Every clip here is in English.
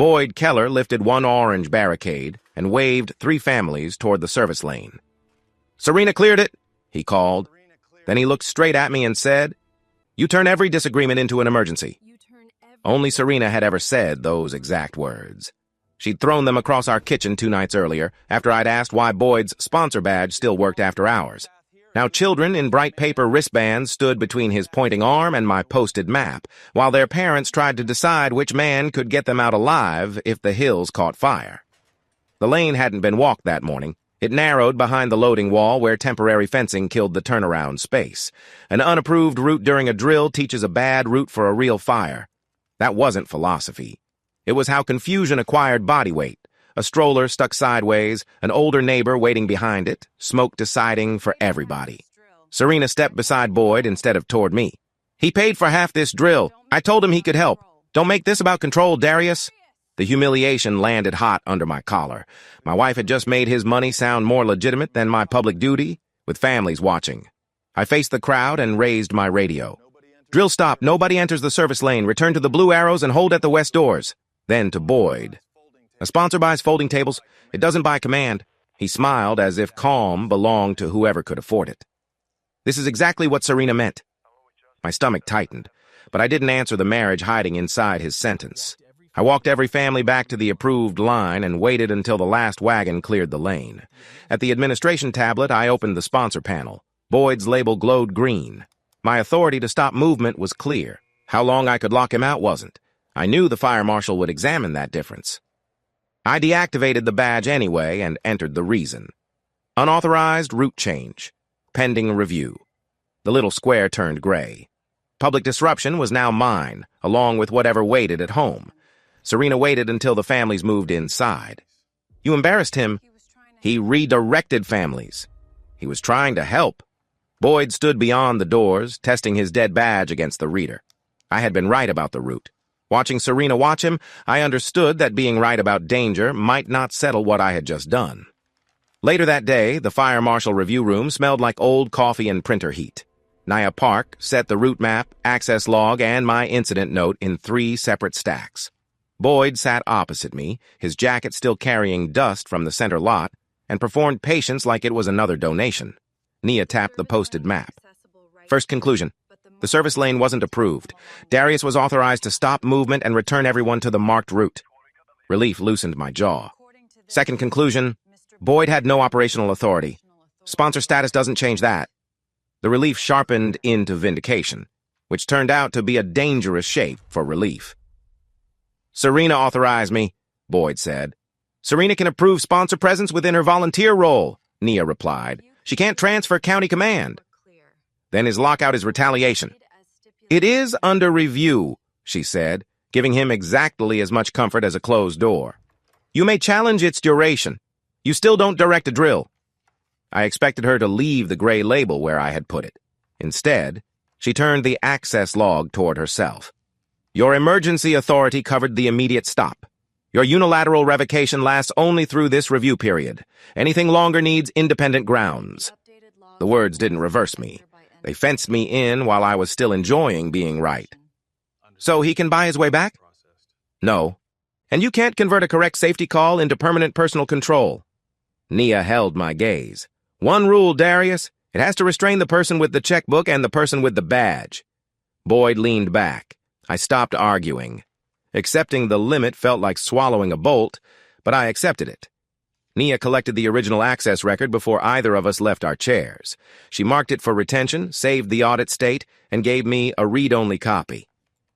Boyd Keller lifted one orange barricade and waved 3 families toward the service lane. "Serena cleared it," he called. Then he looked straight at me and said, "You turn every disagreement into an emergency." Only Serena had ever said those exact words. She'd thrown them across our kitchen 2 nights earlier, after I'd asked why Boyd's sponsor badge still worked after hours. Now children in bright paper wristbands stood between his pointing arm and my posted map, while their parents tried to decide which man could get them out alive if the hills caught fire. The lane hadn't been walked that morning. It narrowed behind the loading wall where temporary fencing killed the turnaround space. An unapproved route during a drill teaches a bad route for a real fire. That wasn't philosophy. It was how confusion acquired body weight. A stroller stuck sideways, an older neighbor waiting behind it, smoke deciding for everybody. Serena stepped beside Boyd instead of toward me. "He paid for half this drill. I told him he could help. Don't make this about control, Darius." The humiliation landed hot under my collar. My wife had just made his money sound more legitimate than my public duty, with families watching. I faced the crowd and raised my radio. "Drill stop. Nobody enters the service lane. Return to the blue arrows and hold at the west doors." Then to Boyd. "A sponsor buys folding tables. It doesn't buy command." He smiled as if calm belonged to whoever could afford it. This is exactly what Serena meant. My stomach tightened, but I didn't answer the marriage hiding inside his sentence. I walked every family back to the approved line and waited until the last wagon cleared the lane. At the administration tablet, I opened the sponsor panel. Boyd's label glowed green. My authority to stop movement was clear. How long I could lock him out wasn't. I knew the fire marshal would examine that difference. I deactivated the badge anyway and entered the reason. Unauthorized route change. Pending review. The little square turned gray. Public disruption was now mine, along with whatever waited at home. Serena waited until the families moved inside. "You embarrassed him." "He redirected families." "He was trying to help." Boyd stood beyond the doors, testing his dead badge against the reader. I had been right about the route. Watching Serena watch him, I understood that being right about danger might not settle what I had just done. Later that day, the fire marshal review room smelled like old coffee and printer heat. Nia Park set the route map, access log, and my incident note in 3 separate stacks. Boyd sat opposite me, his jacket still carrying dust from the center lot, and performed patience like it was another donation. Nia tapped the posted map. First conclusion. The service lane wasn't approved. Darius was authorized to stop movement and return everyone to the marked route. Relief loosened my jaw. Second conclusion. Boyd had no operational authority. Sponsor status doesn't change that. The relief sharpened into vindication, which turned out to be a dangerous shape for relief. "Serena authorized me," Boyd said. "Serena can approve sponsor presence within her volunteer role," Nia replied. "She can't transfer county command." "Then his lockout is retaliation." "It is under review," she said, giving him exactly as much comfort as a closed door. "You may challenge its duration. You still don't direct a drill." I expected her to leave the gray label where I had put it. Instead, she turned the access log toward herself. "Your emergency authority covered the immediate stop. Your unilateral revocation lasts only through this review period. Anything longer needs independent grounds." The words didn't reverse me. They fenced me in while I was still enjoying being right. "So he can buy his way back?" "No. And you can't convert a correct safety call into permanent personal control." Nia held my gaze. "One rule, Darius. It has to restrain the person with the checkbook and the person with the badge." Boyd leaned back. I stopped arguing. Accepting the limit felt like swallowing a bolt, but I accepted it. Nia collected the original access record before either of us left our chairs. She marked it for retention, saved the audit state, and gave me a read-only copy.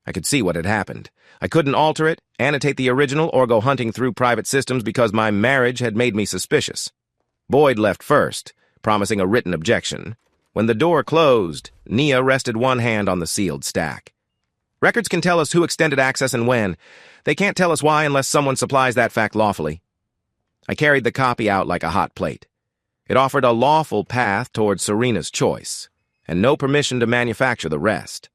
I could see what had happened. I couldn't alter it, annotate the original, or go hunting through private systems because my marriage had made me suspicious. Boyd left first, promising a written objection. When the door closed, Nia rested one hand on the sealed stack. "Records can tell us who extended access and when. They can't tell us why unless someone supplies that fact lawfully." I carried the copy out like a hot plate. It offered a lawful path towards Serena's choice, and no permission to manufacture the rest.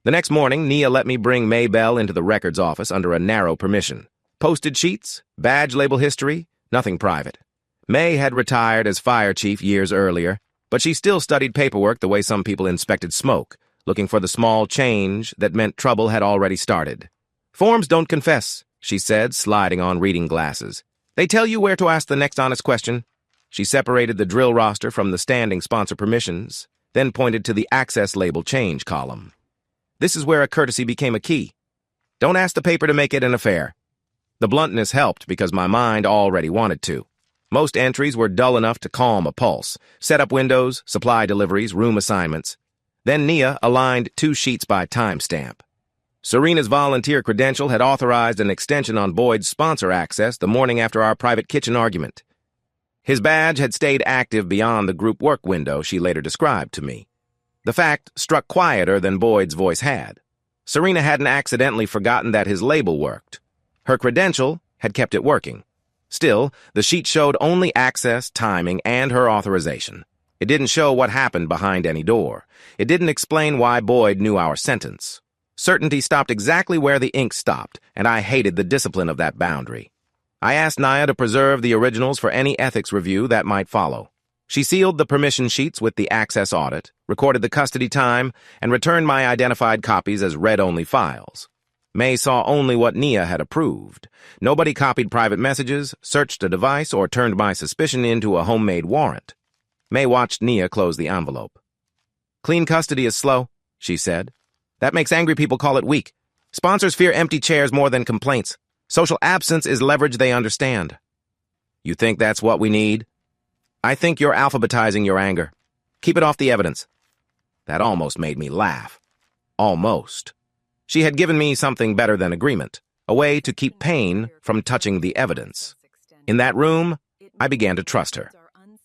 The next morning, Nia let me bring Maybelle into the records office under a narrow permission. Posted sheets, badge label history, nothing private. May had retired as fire chief years earlier, but she still studied paperwork the way some people inspected smoke, looking for the small change that meant trouble had already started. "Forms don't confess," she said, sliding on reading glasses. They tell you where to ask the next honest question. She separated the drill roster from the standing sponsor permissions, then pointed to the access label change column. This is where a courtesy became a key. Don't ask the paper to make it an affair. The bluntness helped because my mind already wanted to. Most entries were dull enough to calm a pulse. Set up windows, supply deliveries, room assignments. Then Nia aligned 2 sheets by timestamp. Serena's volunteer credential had authorized an extension on Boyd's sponsor access the morning after our private kitchen argument. His badge had stayed active beyond the group work window she later described to me. The fact struck quieter than Boyd's voice had. Serena hadn't accidentally forgotten that his label worked. Her credential had kept it working. Still, the sheet showed only access, timing, and her authorization. It didn't show what happened behind any door. It didn't explain why Boyd knew our sentence. Certainty stopped exactly where the ink stopped, and I hated the discipline of that boundary. I asked Naya to preserve the originals for any ethics review that might follow. She sealed the permission sheets with the access audit, recorded the custody time, and returned my identified copies as read-only files. May saw only what Nia had approved. Nobody copied private messages, searched a device, or turned my suspicion into a homemade warrant. May watched Nia close the envelope. Clean custody is slow, she said. That makes angry people call it weak. Sponsors fear empty chairs more than complaints. Social absence is leverage they understand. You think that's what we need? I think you're alphabetizing your anger. Keep it off the evidence. That almost made me laugh. Almost. She had given me something better than agreement, a way to keep pain from touching the evidence. In that room, I began to trust her.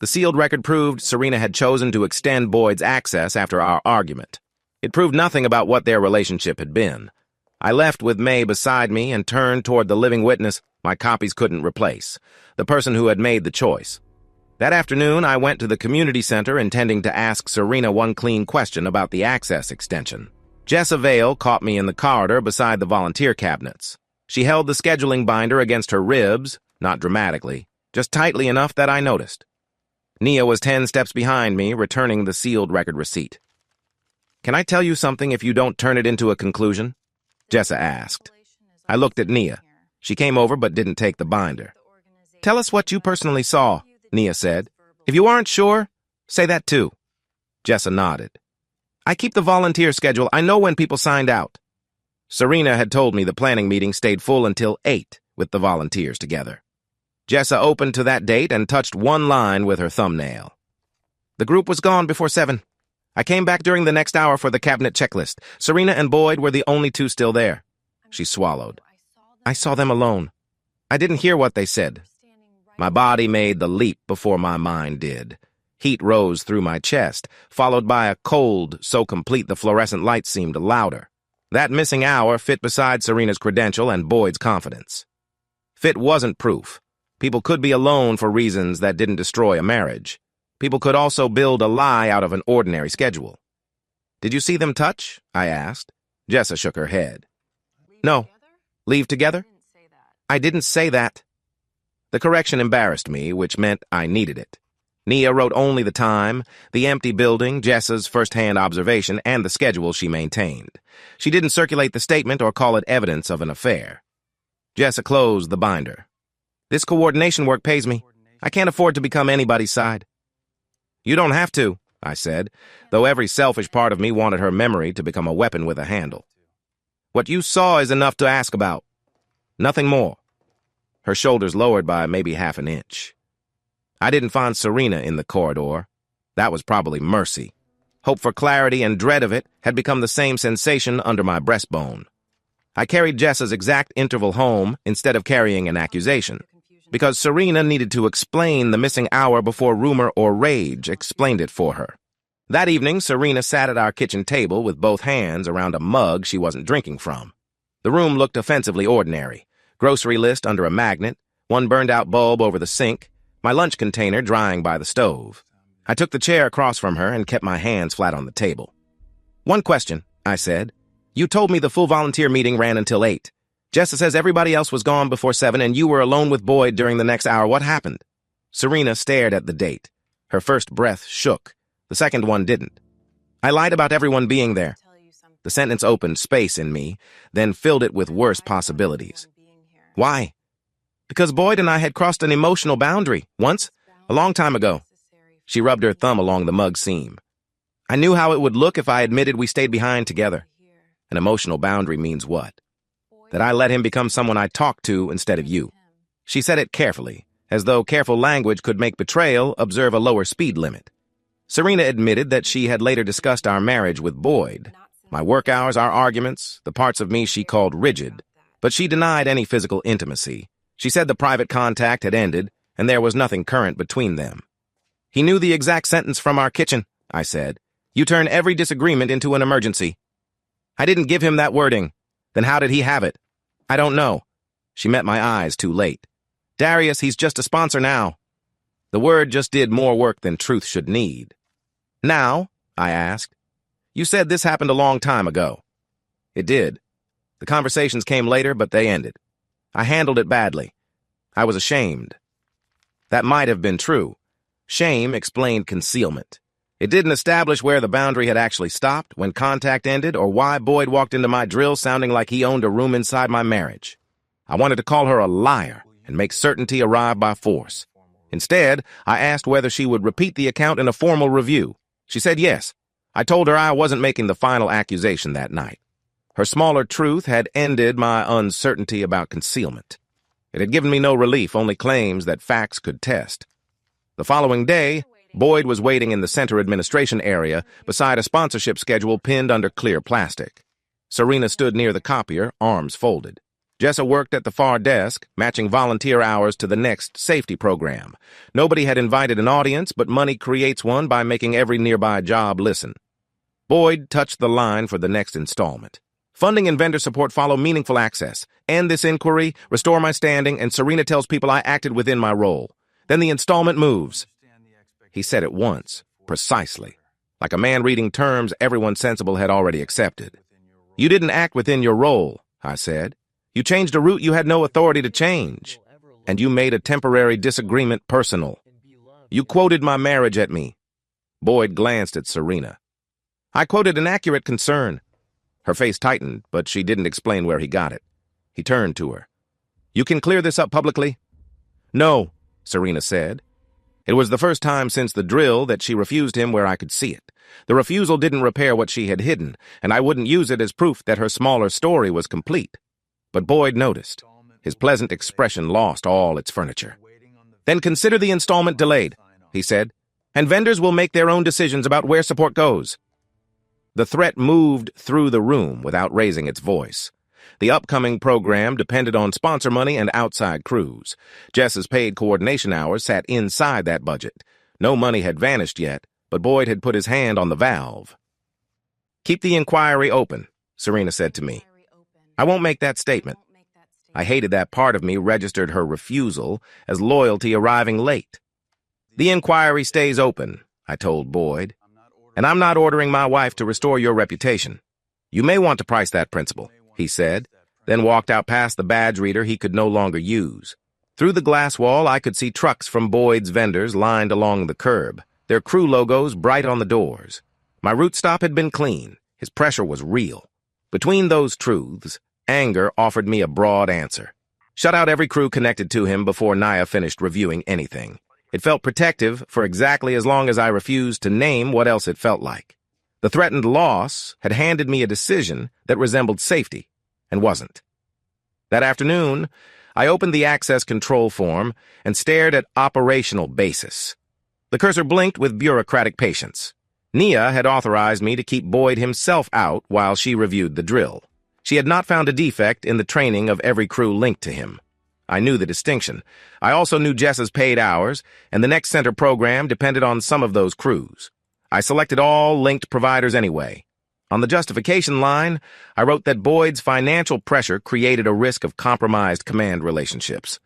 The sealed record proved Serena had chosen to extend Boyd's access after our argument. It proved nothing about what their relationship had been. I left with May beside me and turned toward the living witness my copies couldn't replace, the person who had made the choice. That afternoon, I went to the community center intending to ask Serena one clean question about the access extension. Disavowal caught me in the corridor beside the volunteer cabinets. She held the scheduling binder against her ribs, not dramatically, just tightly enough that I noticed. Nia was 10 steps behind me, returning the sealed record receipt. Can I tell you something if you don't turn it into a conclusion? Jessa asked. I looked at Nia. She came over but didn't take the binder. Tell us what you personally saw, Nia said. If you aren't sure, say that too. Jessa nodded. I keep the volunteer schedule. I know when people signed out. Serena had told me the planning meeting stayed full until 8 with the volunteers together. Jessa opened to that date and touched one line with her thumbnail. The group was gone before 7. I came back during the next hour for the cabinet checklist. Serena and Boyd were the only 2 still there. She swallowed. I saw them alone. I didn't hear what they said. My body made the leap before my mind did. Heat rose through my chest, followed by a cold so complete the fluorescent light seemed louder. That missing hour fit beside Serena's credential and Boyd's confidence. Fit wasn't proof. People could be alone for reasons that didn't destroy a marriage. People could also build a lie out of an ordinary schedule. Did you see them touch? I asked. Jessa shook her head. No. Leave together? I didn't say that. The correction embarrassed me, which meant I needed it. Nia wrote only the time, the empty building, Jessa's first-hand observation, and the schedule she maintained. She didn't circulate the statement or call it evidence of an affair. Jessa closed the binder. This coordination work pays me. I can't afford to become anybody's side. You don't have to, I said, though every selfish part of me wanted her memory to become a weapon with a handle. What you saw is enough to ask about. Nothing more. Her shoulders lowered by maybe half an inch. I didn't find Serena in the corridor. That was probably mercy. Hope for clarity and dread of it had become the same sensation under my breastbone. I carried Jessa's exact interval home instead of carrying an accusation, because Serena needed to explain the missing hour before rumor or rage explained it for her. That evening, Serena sat at our kitchen table with both hands around a mug she wasn't drinking from. The room looked offensively ordinary. Grocery list under a magnet, one burned-out bulb over the sink, my lunch container drying by the stove. I took the chair across from her and kept my hands flat on the table. One question, I said. You told me the full volunteer meeting ran until 8. Jessa says everybody else was gone before 7 and you were alone with Boyd during the next hour. What happened? Serena stared at the date. Her first breath shook. The second one didn't. I lied about everyone being there. The sentence opened space in me, then filled it with worse possibilities. Why? Because Boyd and I had crossed an emotional boundary once, a long time ago. She rubbed her thumb along the mug seam. I knew how it would look if I admitted we stayed behind together. An emotional boundary means what? That I let him become someone I talk to instead of you. She said it carefully, as though careful language could make betrayal observe a lower speed limit. Serena admitted that she had later discussed our marriage with Boyd. My work hours, our arguments, the parts of me she called rigid. But she denied any physical intimacy. She said the private contact had ended, and there was nothing current between them. He knew the exact sentence from our kitchen, I said. You turn every disagreement into an emergency. I didn't give him that wording. Then how did he have it? I don't know. She met my eyes too late. Darius, he's just a sponsor now. The word just did more work than truth should need. Now, I asked, you said this happened a long time ago. It did. The conversations came later, but they ended. I handled it badly. I was ashamed. That might have been true. Shame explained concealment. It didn't establish where the boundary had actually stopped, when contact ended, or why Boyd walked into my drill sounding like he owned a room inside my marriage. I wanted to call her a liar and make certainty arrive by force. Instead, I asked whether she would repeat the account in a formal review. She said yes. I told her I wasn't making the final accusation that night. Her smaller truth had ended my uncertainty about concealment. It had given me no relief, only claims that facts could test. The following day, Boyd was waiting in the center administration area beside a sponsorship schedule pinned under clear plastic. Serena stood near the copier, arms folded. Jessa worked at the far desk, matching volunteer hours to the next safety program. Nobody had invited an audience, but money creates one by making every nearby job listen. Boyd touched the line for the next installment. Funding and vendor support follow meaningful access. End this inquiry, restore my standing, and Serena tells people I acted within my role. Then the installment moves. He said it once, precisely, like a man reading terms everyone sensible had already accepted. You didn't act within your role, I said. You changed a route you had no authority to change, and you made a temporary disagreement personal. You quoted my marriage at me. Boyd glanced at Serena. I quoted an accurate concern. Her face tightened, but she didn't explain where he got it. He turned to her. You can clear this up publicly? No, Serena said. It was the first time since the drill that she refused him where I could see it. The refusal didn't repair what she had hidden, and I wouldn't use it as proof that her smaller story was complete. But Boyd noticed. His pleasant expression lost all its furniture. Then consider the installment delayed, he said, and vendors will make their own decisions about where support goes. The threat moved through the room without raising its voice. The upcoming program depended on sponsor money and outside crews. Jess's paid coordination hours sat inside that budget. No money had vanished yet, but Boyd had put his hand on the valve. Keep the inquiry open, Serena said to me. I won't make that statement. I hated that part of me registered her refusal as loyalty arriving late. The inquiry stays open, I told Boyd, and I'm not ordering my wife to restore your reputation. You may want to price that principle, he said, then walked out past the badge reader he could no longer use. Through the glass wall, I could see trucks from Boyd's vendors lined along the curb, their crew logos bright on the doors. My route stop had been clean. His pressure was real. Between those truths, anger offered me a broad answer. Shut out every crew connected to him before Naya finished reviewing anything. It felt protective for exactly as long as I refused to name what else it felt like. The threatened loss had handed me a decision that resembled safety, and wasn't. That afternoon, I opened the access control form and stared at operational basis. The cursor blinked with bureaucratic patience. Nia had authorized me to keep Boyd himself out while she reviewed the drill. She had not found a defect in the training of every crew linked to him. I knew the distinction. I also knew Jess's paid hours, and the next center program depended on some of those crews. I selected all linked providers anyway. On the justification line, I wrote that Boyd's financial pressure created a risk of compromised command relationships.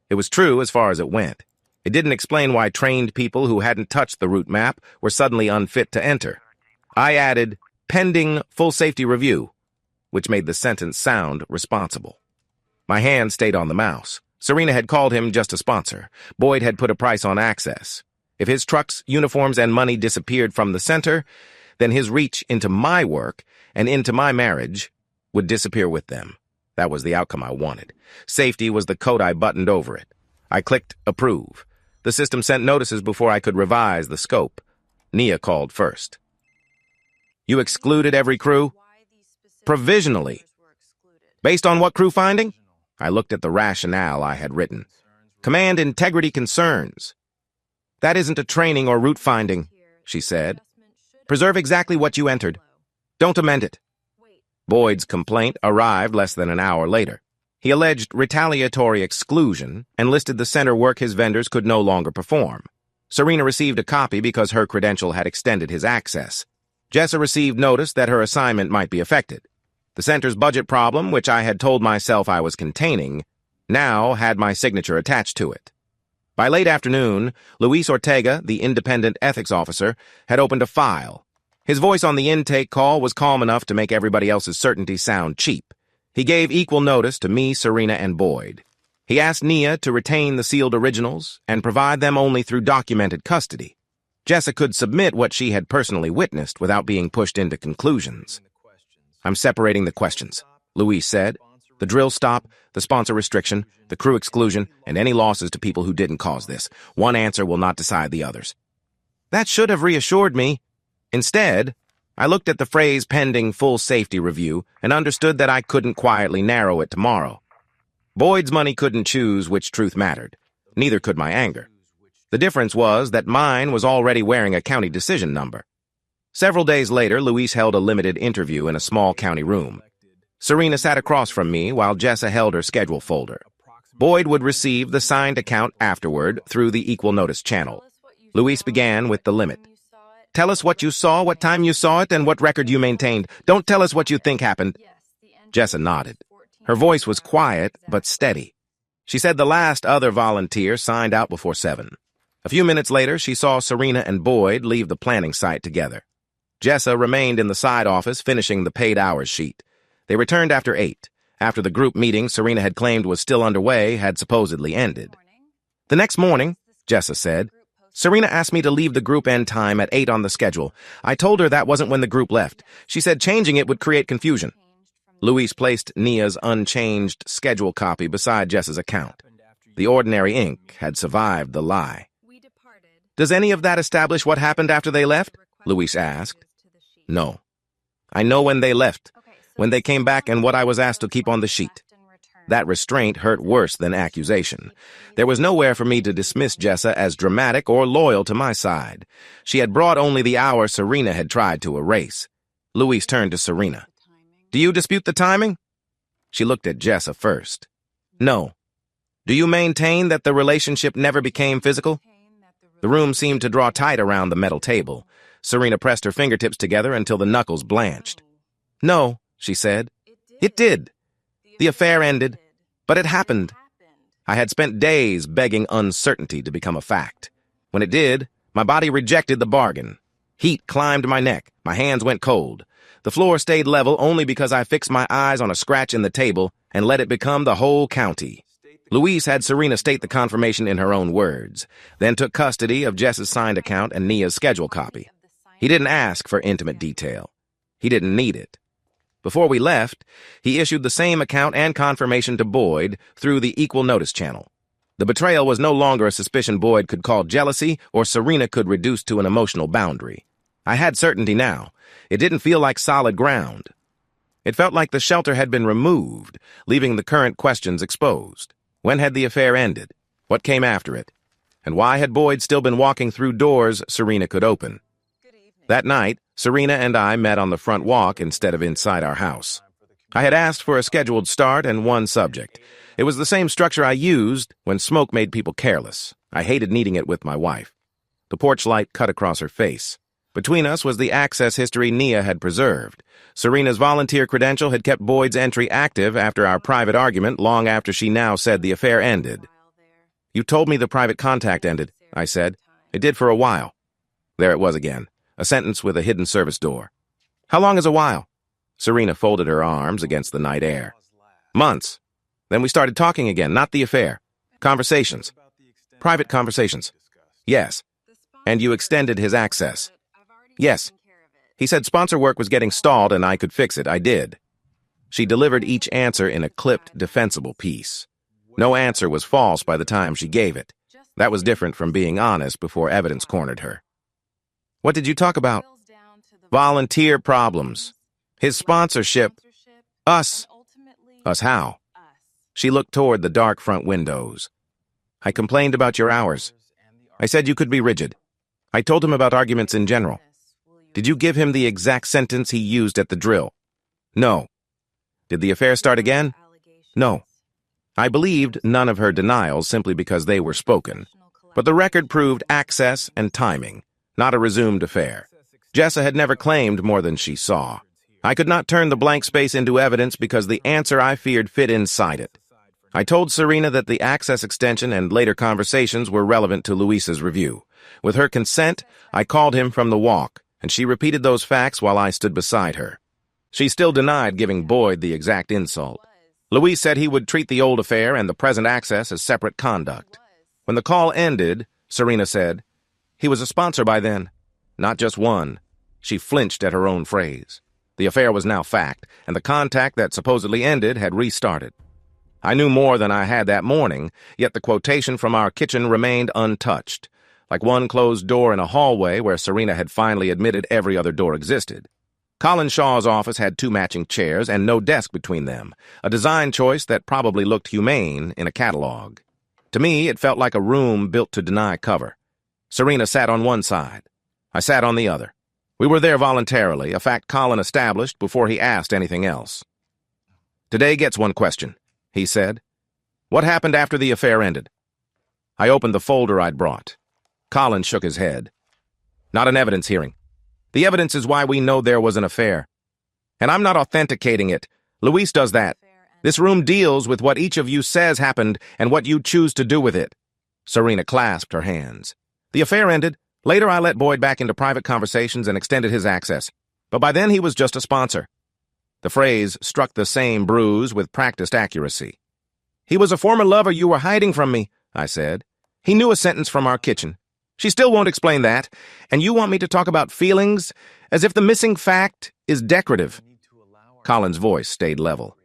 It was true as far as it went. It didn't explain why trained people who hadn't touched the route map were suddenly unfit to enter. I added, pending full safety review, which made the sentence sound responsible. My hand stayed on the mouse. Serena had called him just a sponsor. Boyd had put a price on access. If his trucks, uniforms, and money disappeared from the center, then his reach into my work and into my marriage would disappear with them. That was the outcome I wanted. Safety was the coat I buttoned over it. I clicked approve. The system sent notices before I could revise the scope. Nia called first. You excluded every crew? Provisionally. Based on what crew finding? I looked at the rationale I had written. Command integrity concerns. That isn't a training or route finding, she said. Preserve exactly what you entered. Don't amend it. Boyd's complaint arrived less than an hour later. He alleged retaliatory exclusion and listed the center work his vendors could no longer perform. Serena received a copy because her credential had extended his access. Jessa received notice that her assignment might be affected. The center's budget problem, which I had told myself I was containing, now had my signature attached to it. By late afternoon, Luis Ortega, the independent ethics officer, had opened a file. His voice on the intake call was calm enough to make everybody else's certainty sound cheap. He gave equal notice to me, Serena, and Boyd. He asked Nia to retain the sealed originals and provide them only through documented custody. Jessa could submit what she had personally witnessed without being pushed into conclusions. I'm separating the questions, Luis said. The drill stop, the sponsor restriction, the crew exclusion, and any losses to people who didn't cause this. One answer will not decide the others. That should have reassured me. Instead, I looked at the phrase pending full safety review and understood that I couldn't quietly narrow it tomorrow. Boyd's money couldn't choose which truth mattered. Neither could my anger. The difference was that mine was already wearing a county decision number. Several days later, Luis held a limited interview in a small county room. Serena sat across from me while Jessa held her schedule folder. Boyd would receive the signed account afterward through the equal notice channel. Luis began with the limit. Tell us what you saw, what time you saw it, and what record you maintained. Don't tell us what you think happened. Jessa nodded. Her voice was quiet but steady. She said the last other volunteer signed out before 7. A few minutes later, she saw Serena and Boyd leave the planning site together. Jessa remained in the side office finishing the paid hours sheet. They returned after 8, after the group meeting Serena had claimed was still underway had supposedly ended. The next morning, Jessa said, Serena asked me to leave the group end time at 8 on the schedule. I told her that wasn't when the group left. She said changing it would create confusion. Luis placed Nia's unchanged schedule copy beside Jessa's account. The ordinary ink had survived the lie. Does any of that establish what happened after they left? Luis asked. No. I know when they left, when they came back, and what I was asked to keep on the sheet. That restraint hurt worse than accusation. There was nowhere for me to dismiss Jessa as dramatic or loyal to my side. She had brought only the hour Serena had tried to erase. Luis turned to Serena. Do you dispute the timing? She looked at Jessa first. No. Do you maintain that the relationship never became physical? The room seemed to draw tight around the metal table. Serena pressed her fingertips together until the knuckles blanched. No, she said. It did. The affair ended, but it happened. I had spent days begging uncertainty to become a fact. When it did, my body rejected the bargain. Heat climbed my neck. My hands went cold. The floor stayed level only because I fixed my eyes on a scratch in the table and let it become the whole county. Luis had Serena state the confirmation in her own words, then took custody of Jess's signed account and Nia's schedule copy. He didn't ask for intimate detail. He didn't need it. Before we left, he issued the same account and confirmation to Boyd through the equal notice channel. The betrayal was no longer a suspicion Boyd could call jealousy or Serena could reduce to an emotional boundary. I had certainty now. It didn't feel like solid ground. It felt like the shelter had been removed, leaving the current questions exposed. When had the affair ended? What came after it? And why had Boyd still been walking through doors Serena could open? That night, Serena and I met on the front walk instead of inside our house. I had asked for a scheduled start and one subject. It was the same structure I used when smoke made people careless. I hated needing it with my wife. The porch light cut across her face. Between us was the access history Nia had preserved. Serena's volunteer credential had kept Boyd's entry active after our private argument long after she now said the affair ended. You told me the private contact ended, I said. It did for a while. There it was again. A sentence with a hidden service door. How long is a while? Serena folded her arms against the night air. Months. Then we started talking again, not the affair. Conversations. Private conversations. Yes. And you extended his access. Yes. He said sponsor work was getting stalled and I could fix it. I did. She delivered each answer in a clipped, defensible piece. No answer was false by the time she gave it. That was different from being honest before evidence cornered her. What did you talk about? Volunteer problems. His sponsorship. Us. Us how? She looked toward the dark front windows. I complained about your hours. I said you could be rigid. I told him about arguments in general. Did you give him the exact sentence he used at the drill? No. Did the affair start again? No. I believed none of her denials simply because they were spoken, but the record proved access and timing, not a resumed affair. Jessa had never claimed more than she saw. I could not turn the blank space into evidence because the answer I feared fit inside it. I told Serena that the access extension and later conversations were relevant to Luis's review. With her consent, I called him from the walk, and she repeated those facts while I stood beside her. She still denied giving Boyd the exact insult. Luis said he would treat the old affair and the present access as separate conduct. When the call ended, Serena said, "He was a sponsor by then. Not just one." She flinched at her own phrase. The affair was now fact, and the contact that supposedly ended had restarted. I knew more than I had that morning, yet the quotation from our kitchen remained untouched, like one closed door in a hallway where Serena had finally admitted every other door existed. Colin Shaw's office had 2 matching chairs and no desk between them, a design choice that probably looked humane in a catalog. To me, it felt like a room built to deny cover. Serena sat on one side. I sat on the other. We were there voluntarily, a fact Colin established before he asked anything else. "Today gets one question," he said. "What happened after the affair ended?" I opened the folder I'd brought. Colin shook his head. "Not an evidence hearing. The evidence is why we know there was an affair. And I'm not authenticating it. Luis does that. This room deals with what each of you says happened and what you choose to do with it." Serena clasped her hands. "The affair ended. Later I let Boyd back into private conversations and extended his access. But by then he was just a sponsor." The phrase struck the same bruise with practiced accuracy. "He was a former lover you were hiding from me," I said. "He knew a sentence from our kitchen. She still won't explain that, and you want me to talk about feelings as if the missing fact is decorative." Colin's voice stayed level.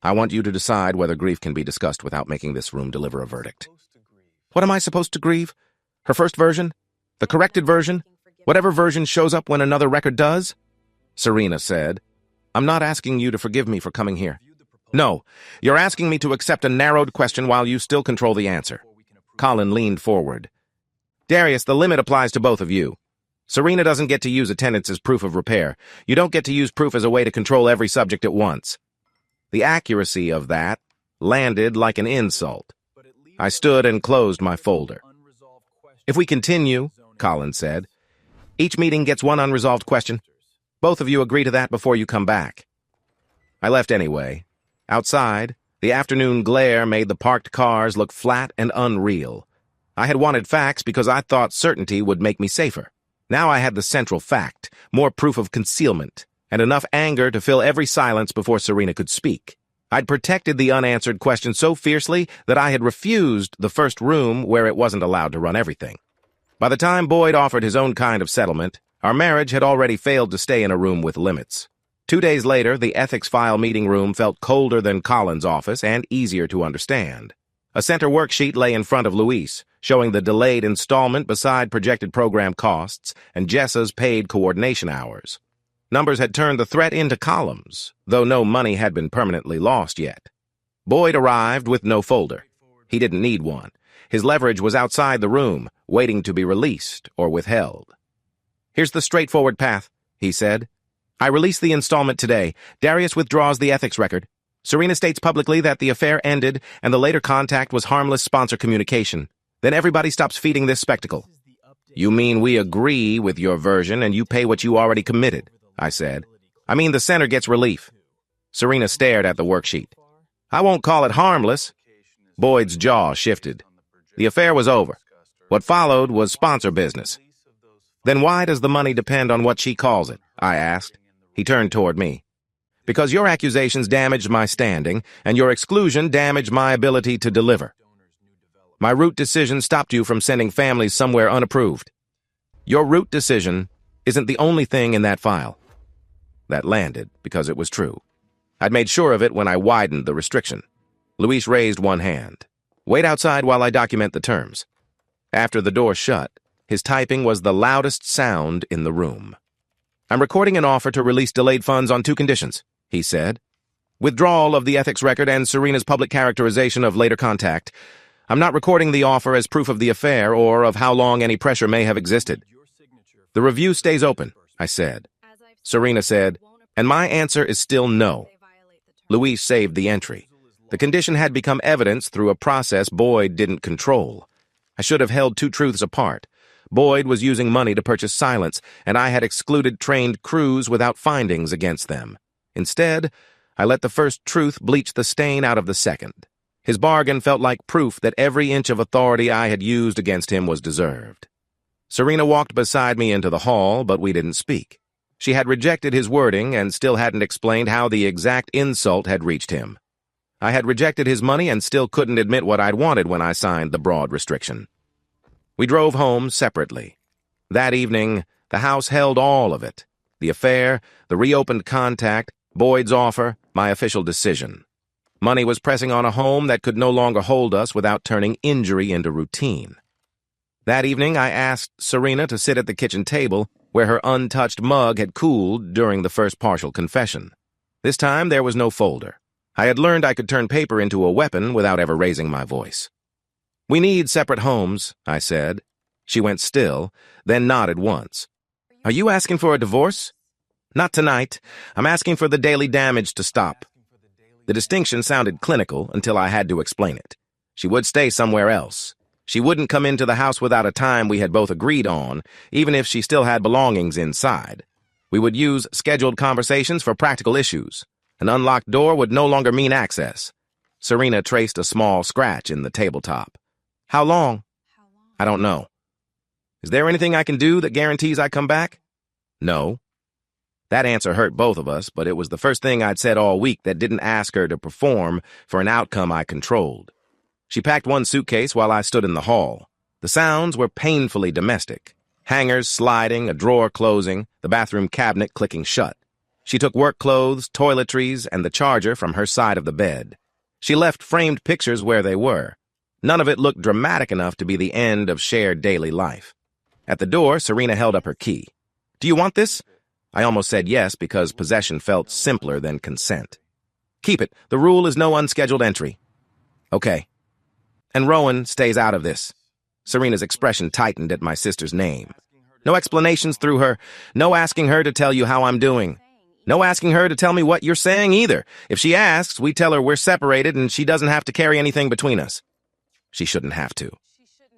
"I want you to decide whether grief can be discussed without making this room deliver a verdict." "What am I supposed to grieve? Her first version? The corrected version? Whatever version shows up when another record does?" Serena said, "I'm not asking you to forgive me for coming here. No, you're asking me to accept a narrowed question while you still control the answer." Colin leaned forward. "Darius, the limit applies to both of you. Serena doesn't get to use attendance as proof of repair. You don't get to use proof as a way to control every subject at once." The accuracy of that landed like an insult. I stood and closed my folder. "If we continue," Colin said, "each meeting gets one unresolved question. Both of you agree to that before you come back." I left anyway. Outside, the afternoon glare made the parked cars look flat and unreal. I had wanted facts because I thought certainty would make me safer. Now I had the central fact, more proof of concealment, and enough anger to fill every silence before Serena could speak. I'd protected the unanswered question so fiercely that I had refused the first room where it wasn't allowed to run everything. By the time Boyd offered his own kind of settlement, our marriage had already failed to stay in a room with limits. 2 days later, the ethics file meeting room felt colder than Colin's office and easier to understand. A center worksheet lay in front of Luis, showing the delayed installment beside projected program costs and Jessa's paid coordination hours. Numbers had turned the threat into columns, though no money had been permanently lost yet. Boyd arrived with no folder. He didn't need one. His leverage was outside the room, waiting to be released or withheld. "Here's the straightforward path," he said. "I release the installment today. Darius withdraws the ethics record. Serena states publicly that the affair ended and the later contact was harmless sponsor communication. Then everybody stops feeding this spectacle." "You mean we agree with your version and you pay what you already committed?" I said. "I mean the center gets relief." Serena stared at the worksheet. "I won't call it harmless." Boyd's jaw shifted. The affair was over. What followed was sponsor business. "Then why does the money depend on what she calls it?" I asked. He turned toward me. "Because your accusations damaged my standing, and your exclusion damaged my ability to deliver. My root decision stopped you from sending families somewhere unapproved. Your root decision isn't the only thing in that file." That landed because it was true. I'd made sure of it when I widened the restriction. Luis raised one hand. Wait outside while I document the terms. After the door shut, his typing was the loudest sound in the room. I'm recording an offer to release delayed funds on 2 conditions, he said. Withdrawal of the ethics record and Serena's public characterization of later contact. I'm not recording the offer as proof of the affair or of how long any pressure may have existed. The review stays open, I said. Serena said, and my answer is still no. Luis saved the entry. The condition had become evidence through a process Boyd didn't control. I should have held 2 truths apart. Boyd was using money to purchase silence, and I had excluded trained crews without findings against them. Instead, I let the first truth bleach the stain out of the second. His bargain felt like proof that every inch of authority I had used against him was deserved. Serena walked beside me into the hall, but we didn't speak. She had rejected his wording and still hadn't explained how the exact insult had reached him. I had rejected his money and still couldn't admit what I'd wanted when I signed the broad restriction. We drove home separately. That evening, the house held all of it. The affair, the reopened contact, Boyd's offer, my official decision. Money was pressing on a home that could no longer hold us without turning injury into routine. That evening, I asked Serena to sit at the kitchen table where her untouched mug had cooled during the first partial confession. This time, there was no folder. I had learned I could turn paper into a weapon without ever raising my voice. We need separate homes, I said. She went still, then nodded once. Are you asking for a divorce? Not tonight. I'm asking for the daily damage to stop. The distinction sounded clinical until I had to explain it. She would stay somewhere else. She wouldn't come into the house without a time we had both agreed on, even if she still had belongings inside. We would use scheduled conversations for practical issues. An unlocked door would no longer mean access. Serena traced a small scratch in the tabletop. How long? I don't know. Is there anything I can do that guarantees I come back? No. That answer hurt both of us, but it was the first thing I'd said all week that didn't ask her to perform for an outcome I controlled. She packed one suitcase while I stood in the hall. The sounds were painfully domestic. Hangers sliding, a drawer closing, the bathroom cabinet clicking shut. She took work clothes, toiletries, and the charger from her side of the bed. She left framed pictures where they were. None of it looked dramatic enough to be the end of shared daily life. At the door, Serena held up her key. Do you want this? I almost said yes because possession felt simpler than consent. Keep it. The rule is no unscheduled entry. Okay. And Rowan stays out of this. Serena's expression tightened at my sister's name. No explanations through her. No asking her to tell you how I'm doing. No asking her to tell me what you're saying either. If she asks, we tell her we're separated and she doesn't have to carry anything between us. She shouldn't have to.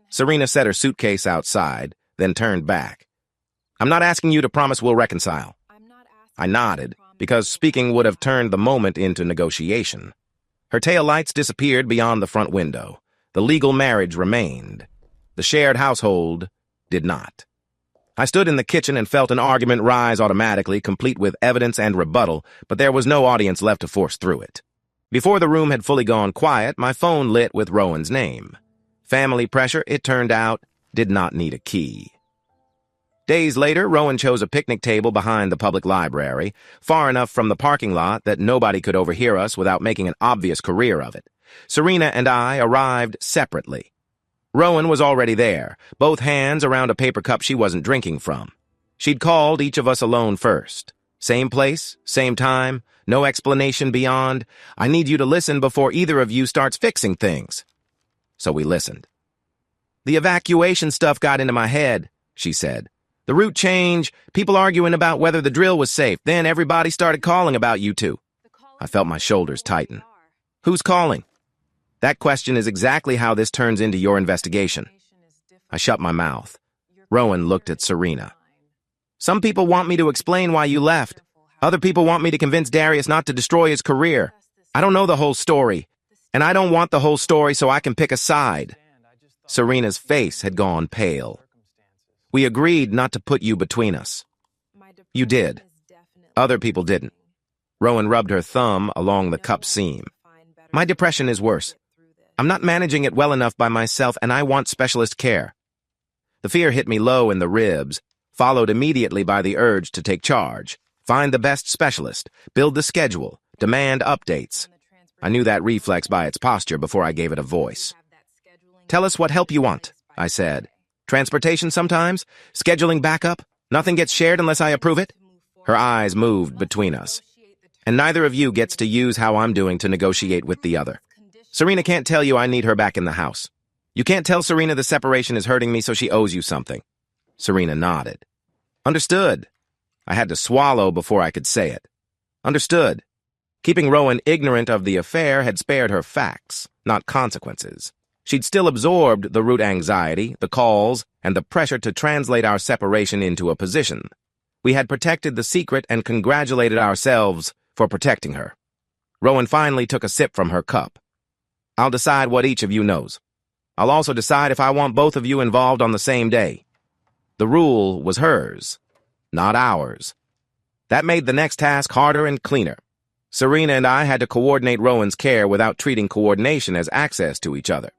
Serena set her suitcase outside, then turned back. I'm not asking you to promise we'll reconcile. I nodded, because speaking would have turned the moment into negotiation. Her taillights disappeared beyond the front window. The legal marriage remained. The shared household did not. I stood in the kitchen and felt an argument rise automatically, complete with evidence and rebuttal, but there was no audience left to force through it. Before the room had fully gone quiet, my phone lit with Rowan's name. Family pressure, it turned out, did not need a key. Days later, Rowan chose a picnic table behind the public library, far enough from the parking lot that nobody could overhear us without making an obvious career of it. Serena and I arrived separately. Rowan was already there, both hands around a paper cup she wasn't drinking from. She'd called each of us alone first. Same place, same time, no explanation beyond, I need you to listen before either of you starts fixing things. So we listened. The evacuation stuff got into my head, she said. The route change, people arguing about whether the drill was safe, then everybody started calling about you two. I felt my shoulders tighten. Who's calling? That question is exactly how this turns into your investigation. I shut my mouth. Rowan looked at Serena. Some people want me to explain why you left. Other people want me to convince Darius not to destroy his career. I don't know the whole story, and I don't want the whole story so I can pick a side. Serena's face had gone pale. We agreed not to put you between us. You did. Other people didn't. Rowan rubbed her thumb along the cup seam. My depression is worse. I'm not managing it well enough by myself, and I want specialist care. The fear hit me low in the ribs, followed immediately by the urge to take charge, find the best specialist, build the schedule, Demand updates. I knew that reflex by its posture before I gave it a voice. Tell us what help you want, I said. Transportation sometimes? Scheduling backup? Nothing gets shared unless I approve it? Her eyes moved between us. And neither of you gets to use how I'm doing to negotiate with the other. Serena can't tell you I need her back in the house. You can't tell Serena the separation is hurting me, so she owes you something. Serena nodded. Understood. I had to swallow before I could say it. Understood. Keeping Rowan ignorant of the affair had spared her facts, not consequences. She'd still absorbed the root anxiety, the calls, and the pressure to translate our separation into a position. We had protected the secret and congratulated ourselves for protecting her. Rowan finally took a sip from her cup. I'll decide what each of you knows. I'll also decide if I want both of you involved on the same day. The rule was hers, not ours. That made the next task harder and cleaner. Serena and I had to coordinate Rowan's care without treating coordination as access to each other.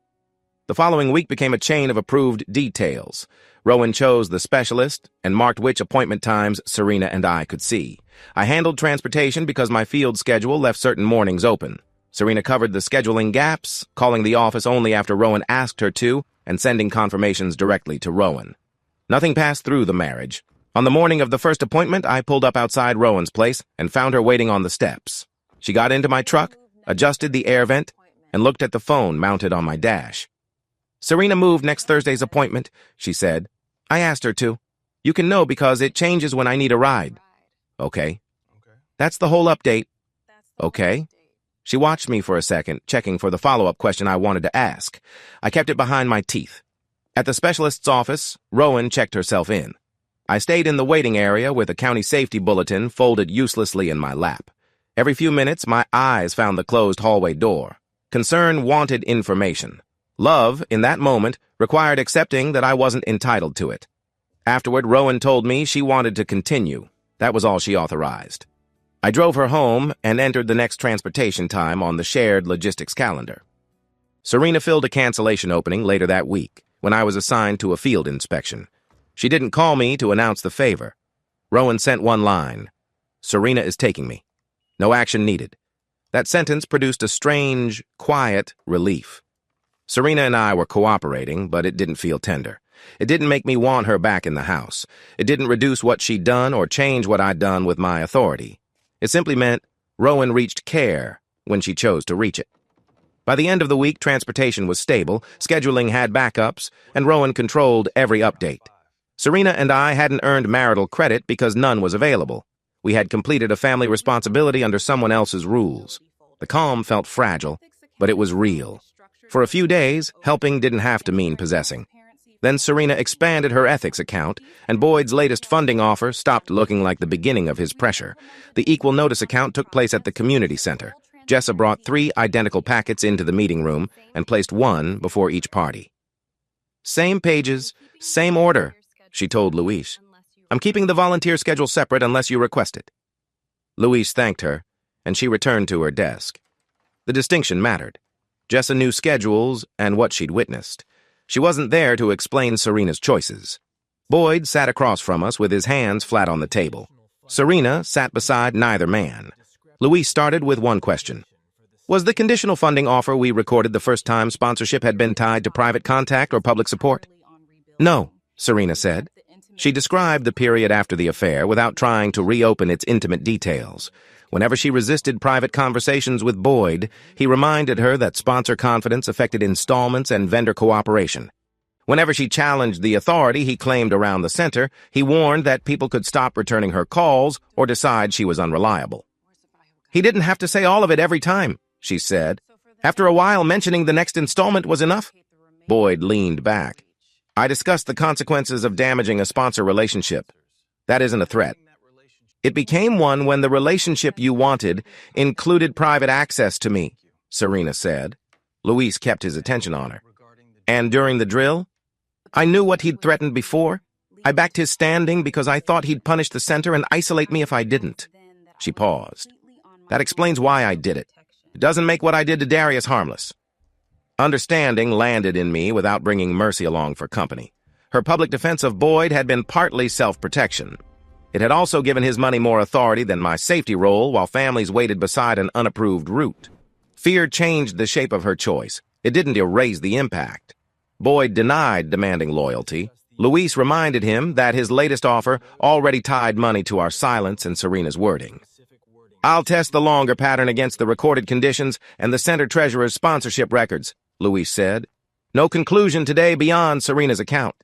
The following week became a chain of approved details. Rowan chose the specialist and marked which appointment times Serena and I could see. I handled transportation because my field schedule left certain mornings open. Serena covered the scheduling gaps, calling the office only after Rowan asked her to, and sending confirmations directly to Rowan. Nothing passed through the marriage. On the morning of the first appointment, I pulled up outside Rowan's place and found her waiting on the steps. She got into my truck, adjusted the air vent, and looked at the phone mounted on my dash. Serena moved next Thursday's appointment, she said. I asked her to. You can know because it changes when I need a ride. Okay. That's the whole update. Okay. She watched me for a second, checking for the follow-up question I wanted to ask. I kept it behind my teeth. At the specialist's office, Rowan checked herself in. I stayed in the waiting area with a county safety bulletin folded uselessly in my lap. Every few minutes, my eyes found the closed hallway door. Concern wanted information. Love, in that moment, required accepting that I wasn't entitled to it. Afterward, Rowan told me she wanted to continue. That was all she authorized. I drove her home and entered the next transportation time on the shared logistics calendar. Serena filled a cancellation opening later that week, when I was assigned to a field inspection. She didn't call me to announce the favor. Rowan sent one line. Serena is taking me. No action needed. That sentence produced a strange, quiet relief. Serena and I were cooperating, but it didn't feel tender. It didn't make me want her back in the house. It didn't reduce what she'd done or change what I'd done with my authority. It simply meant Rowan reached care when she chose to reach it. By the end of the week, transportation was stable, scheduling had backups, and Rowan controlled every update. Serena and I hadn't earned marital credit because none was available. We had completed a family responsibility under someone else's rules. The calm felt fragile, but it was real. For a few days, helping didn't have to mean possessing. Then Serena expanded her ethics account, and Boyd's latest funding offer stopped looking like the beginning of his pressure. The equal notice account took place at the community center. Jessa brought 3 identical packets into the meeting room and placed one before each party. Same pages, same order, she told Luis. I'm keeping the volunteer schedule separate unless you request it. Luis thanked her, and she returned to her desk. The distinction mattered. Jessa knew schedules and what she'd witnessed. She wasn't there to explain Serena's choices. Boyd sat across from us with his hands flat on the table. Serena sat beside neither man. Luis started with one question. Was the conditional funding offer we recorded the first time sponsorship had been tied to private contact or public support? No, Serena said. She described the period after the affair without trying to reopen its intimate details. Whenever she resisted private conversations with Boyd, he reminded her that sponsor confidence affected installments and vendor cooperation. Whenever she challenged the authority he claimed around the center, he warned that people could stop returning her calls or decide she was unreliable. He didn't have to say all of it every time, she said. After a while, mentioning the next installment was enough. Boyd leaned back. I discussed the consequences of damaging a sponsor relationship. That isn't a threat. It became one when the relationship you wanted included private access to me, Serena said. Luis kept his attention on her. And during the drill? I knew what he'd threatened before. I backed his standing because I thought he'd punish the center and isolate me if I didn't. She paused. That explains why I did it. It doesn't make what I did to Darius harmless. Understanding landed in me without bringing Mercy along for company. Her public defense of Boyd had been partly self-protection. It had also given his money more authority than my safety role while families waited beside an unapproved route. Fear changed the shape of her choice. It didn't erase the impact. Boyd denied demanding loyalty. Luis reminded him that his latest offer already tied money to our silence and Serena's wording. "I'll test the longer pattern against the recorded conditions and the center treasurer's sponsorship records," Luis said. "No conclusion today beyond Serena's account."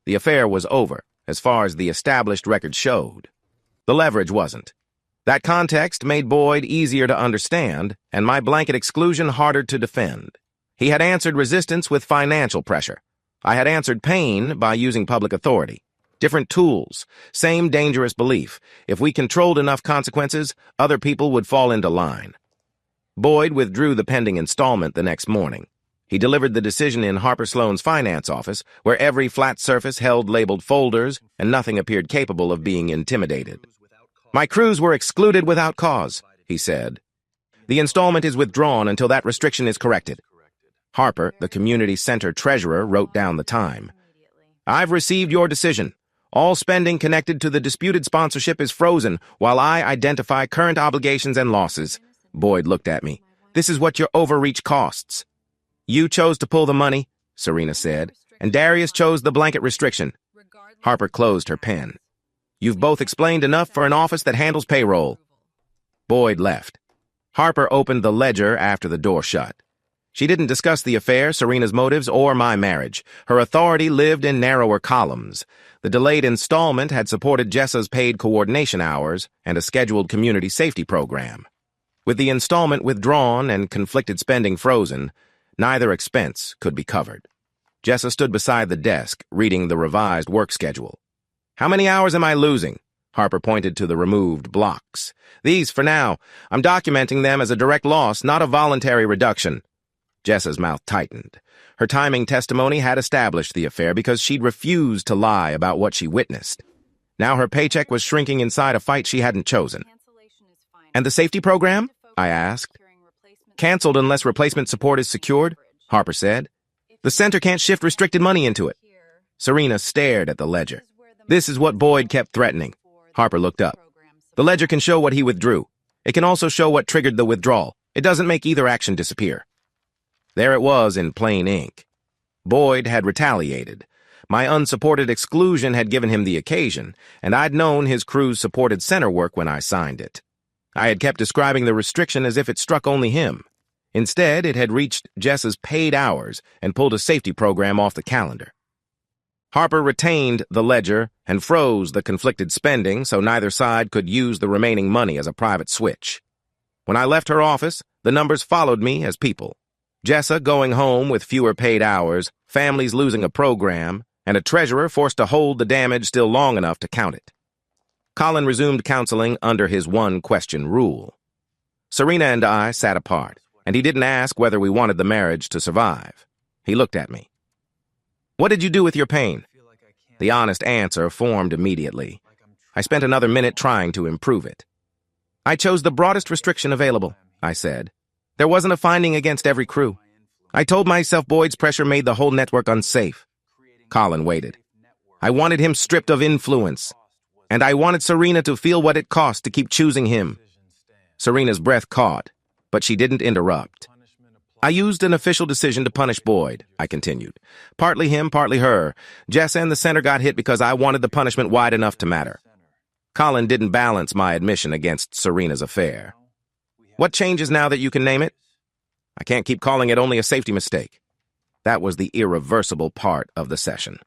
The affair was over, as far as the established record showed. The leverage wasn't. That context made Boyd easier to understand, and my blanket exclusion harder to defend. He had answered resistance with financial pressure. I had answered pain by using public authority. Different tools, same dangerous belief. If we controlled enough consequences, other people would fall into line. Boyd withdrew the pending installment the next morning. He delivered the decision in Harper Sloan's finance office, where every flat surface held labeled folders and nothing appeared capable of being intimidated. "My crews were excluded without cause," he said. "The installment is withdrawn until that restriction is corrected." Harper, the community center treasurer, wrote down the time. "I've received your decision. All spending connected to the disputed sponsorship is frozen while I identify current obligations and losses." Boyd looked at me. "This is what your overreach costs." "You chose to pull the money," Serena said, "and Darius chose the blanket restriction." Harper closed her pen. "You've both explained enough for an office that handles payroll." Boyd left. Harper opened the ledger after the door shut. She didn't discuss the affair, Serena's motives, or my marriage. Her authority lived in narrower columns. The delayed installment had supported Jessa's paid coordination hours and a scheduled community safety program. With the installment withdrawn and conflicted spending frozen, neither expense could be covered. Jessa stood beside the desk, reading the revised work schedule. "How many hours am I losing?" Harper pointed to the removed blocks. "These, for now. I'm documenting them as a direct loss, not a voluntary reduction." Jessa's mouth tightened. Her timing testimony had established the affair because she'd refused to lie about what she witnessed. Now her paycheck was shrinking inside a fight she hadn't chosen. "And the safety program?" I asked. "Canceled unless replacement support is secured," Harper said. "The center can't shift restricted money into it." Serena stared at the ledger. "This is what Boyd kept threatening." Harper looked up. "The ledger can show what he withdrew. It can also show what triggered the withdrawal. It doesn't make either action disappear." There it was in plain ink. Boyd had retaliated. My unsupported exclusion had given him the occasion, and I'd known his crew's supported center work when I signed it. I had kept describing the restriction as if it struck only him. Instead, it had reached Jessa's paid hours and pulled a safety program off the calendar. Harper retained the ledger and froze the conflicted spending so neither side could use the remaining money as a private switch. When I left her office, the numbers followed me as people. Jessa going home with fewer paid hours, families losing a program, and a treasurer forced to hold the damage still long enough to count it. Colin resumed counseling under his one-question rule. Serena and I sat apart, and he didn't ask whether we wanted the marriage to survive. He looked at me. "What did you do with your pain?" The honest answer formed immediately. I spent another minute trying to improve it. "I chose the broadest restriction available," I said. "There wasn't a finding against every crew. I told myself Boyd's pressure made the whole network unsafe." Colin waited. "I wanted him stripped of influence. And I wanted Serena to feel what it cost to keep choosing him." Serena's breath caught, but she didn't interrupt. "I used an official decision to punish Boyd," I continued. "Partly him, partly her. Jessa and the center got hit because I wanted the punishment wide enough to matter." Colin didn't balance my admission against Serena's affair. "What changes now that you can name it?" "I can't keep calling it only a safety mistake." That was the irreversible part of the session.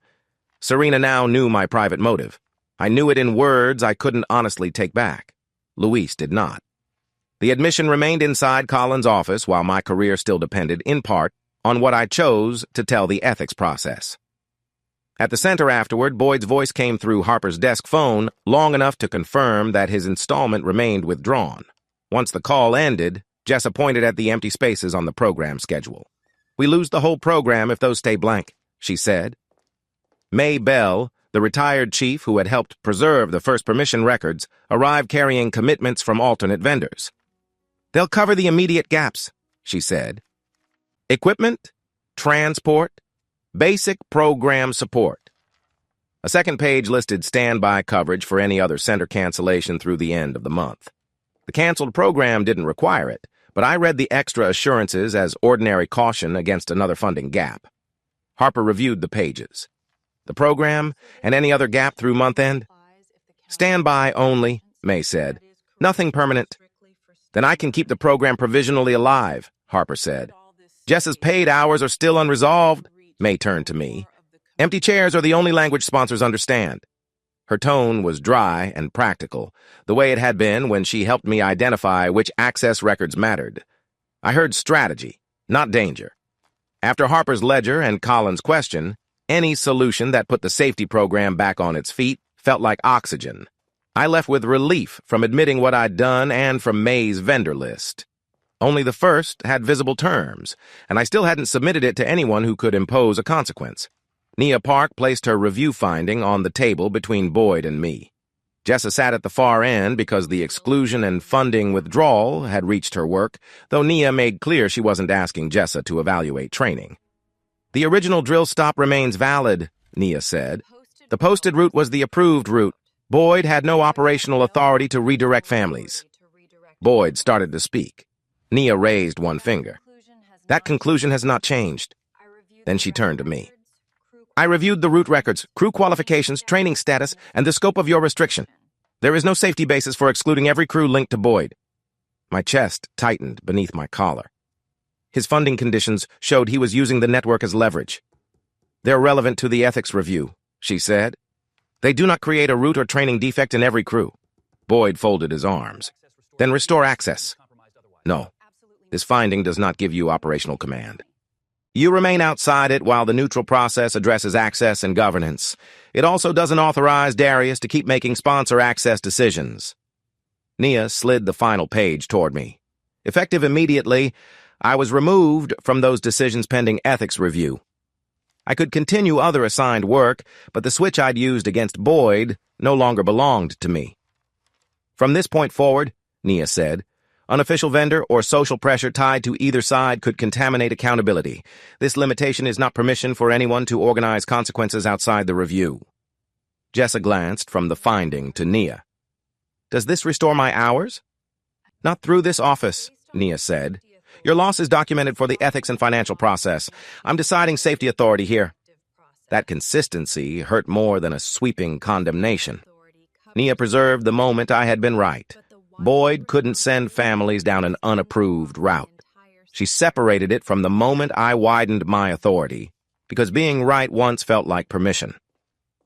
Serena now knew my private motive. I knew it in words I couldn't honestly take back. Luis did not. The admission remained inside Colin's office while my career still depended, in part, on what I chose to tell the ethics process. At the center afterward, Boyd's voice came through Harper's desk phone long enough to confirm that his installment remained withdrawn. Once the call ended, Jessa pointed at the empty spaces on the program schedule. "We lose the whole program if those stay blank," she said. May Bell, the retired chief who had helped preserve the first permission records, arrived carrying commitments from alternate vendors. "They'll cover the immediate gaps," she said. "Equipment, transport, basic program support." A second page listed standby coverage for any other center cancellation through the end of the month. The canceled program didn't require it, but I read the extra assurances as ordinary caution against another funding gap. Harper reviewed the pages. The program and any other gap through month end? Standby only, May said. Nothing permanent. Then I can keep the program provisionally alive, Harper said. Jess's paid hours are still unresolved, May turned to me. Empty chairs are the only language sponsors understand. Her tone was dry and practical, the way it had been when she helped me identify which access records mattered. I heard strategy, not danger. After Harper's ledger and Colin's question, any solution that put the safety program back on its feet felt like oxygen. I left with relief from admitting what I'd done and from May's vendor list. Only the first had visible terms, and I still hadn't submitted it to anyone who could impose a consequence. Nia Park placed her review finding on the table between Boyd and me. Jessa sat at the far end because the exclusion and funding withdrawal had reached her work, though Nia made clear she wasn't asking Jessa to evaluate training. The original drill stop remains valid, Nia said. The posted route was the approved route. Boyd had no operational authority to redirect families. Boyd started to speak. Nia raised one finger. That conclusion has not changed. Then she turned to me. I reviewed the route records, crew qualifications, training status, and the scope of your restriction. There is no safety basis for excluding every crew linked to Boyd. My chest tightened beneath my collar. His funding conditions showed he was using the network as leverage. They're relevant to the ethics review, she said. They do not create a route or training defect in every crew. Boyd folded his arms. Then restore access. No, this finding does not give you operational command. You remain outside it while the neutral process addresses access and governance. It also doesn't authorize Darius to keep making sponsor access decisions. Nia slid the final page toward me. Effective immediately, I was removed from those decisions pending ethics review. I could continue other assigned work, but the switch I'd used against Boyd no longer belonged to me. From this point forward, Nia said, unofficial vendor or social pressure tied to either side could contaminate accountability. This limitation is not permission for anyone to organize consequences outside the review. Jessa glanced from the finding to Nia. Does this restore my hours? Not through this office, Nia said. Your loss is documented for the ethics and financial process. I'm deciding safety authority here. That consistency hurt more than a sweeping condemnation. Nia preserved the moment I had been right. Boyd couldn't send families down an unapproved route. She separated it from the moment I widened my authority, because being right once felt like permission.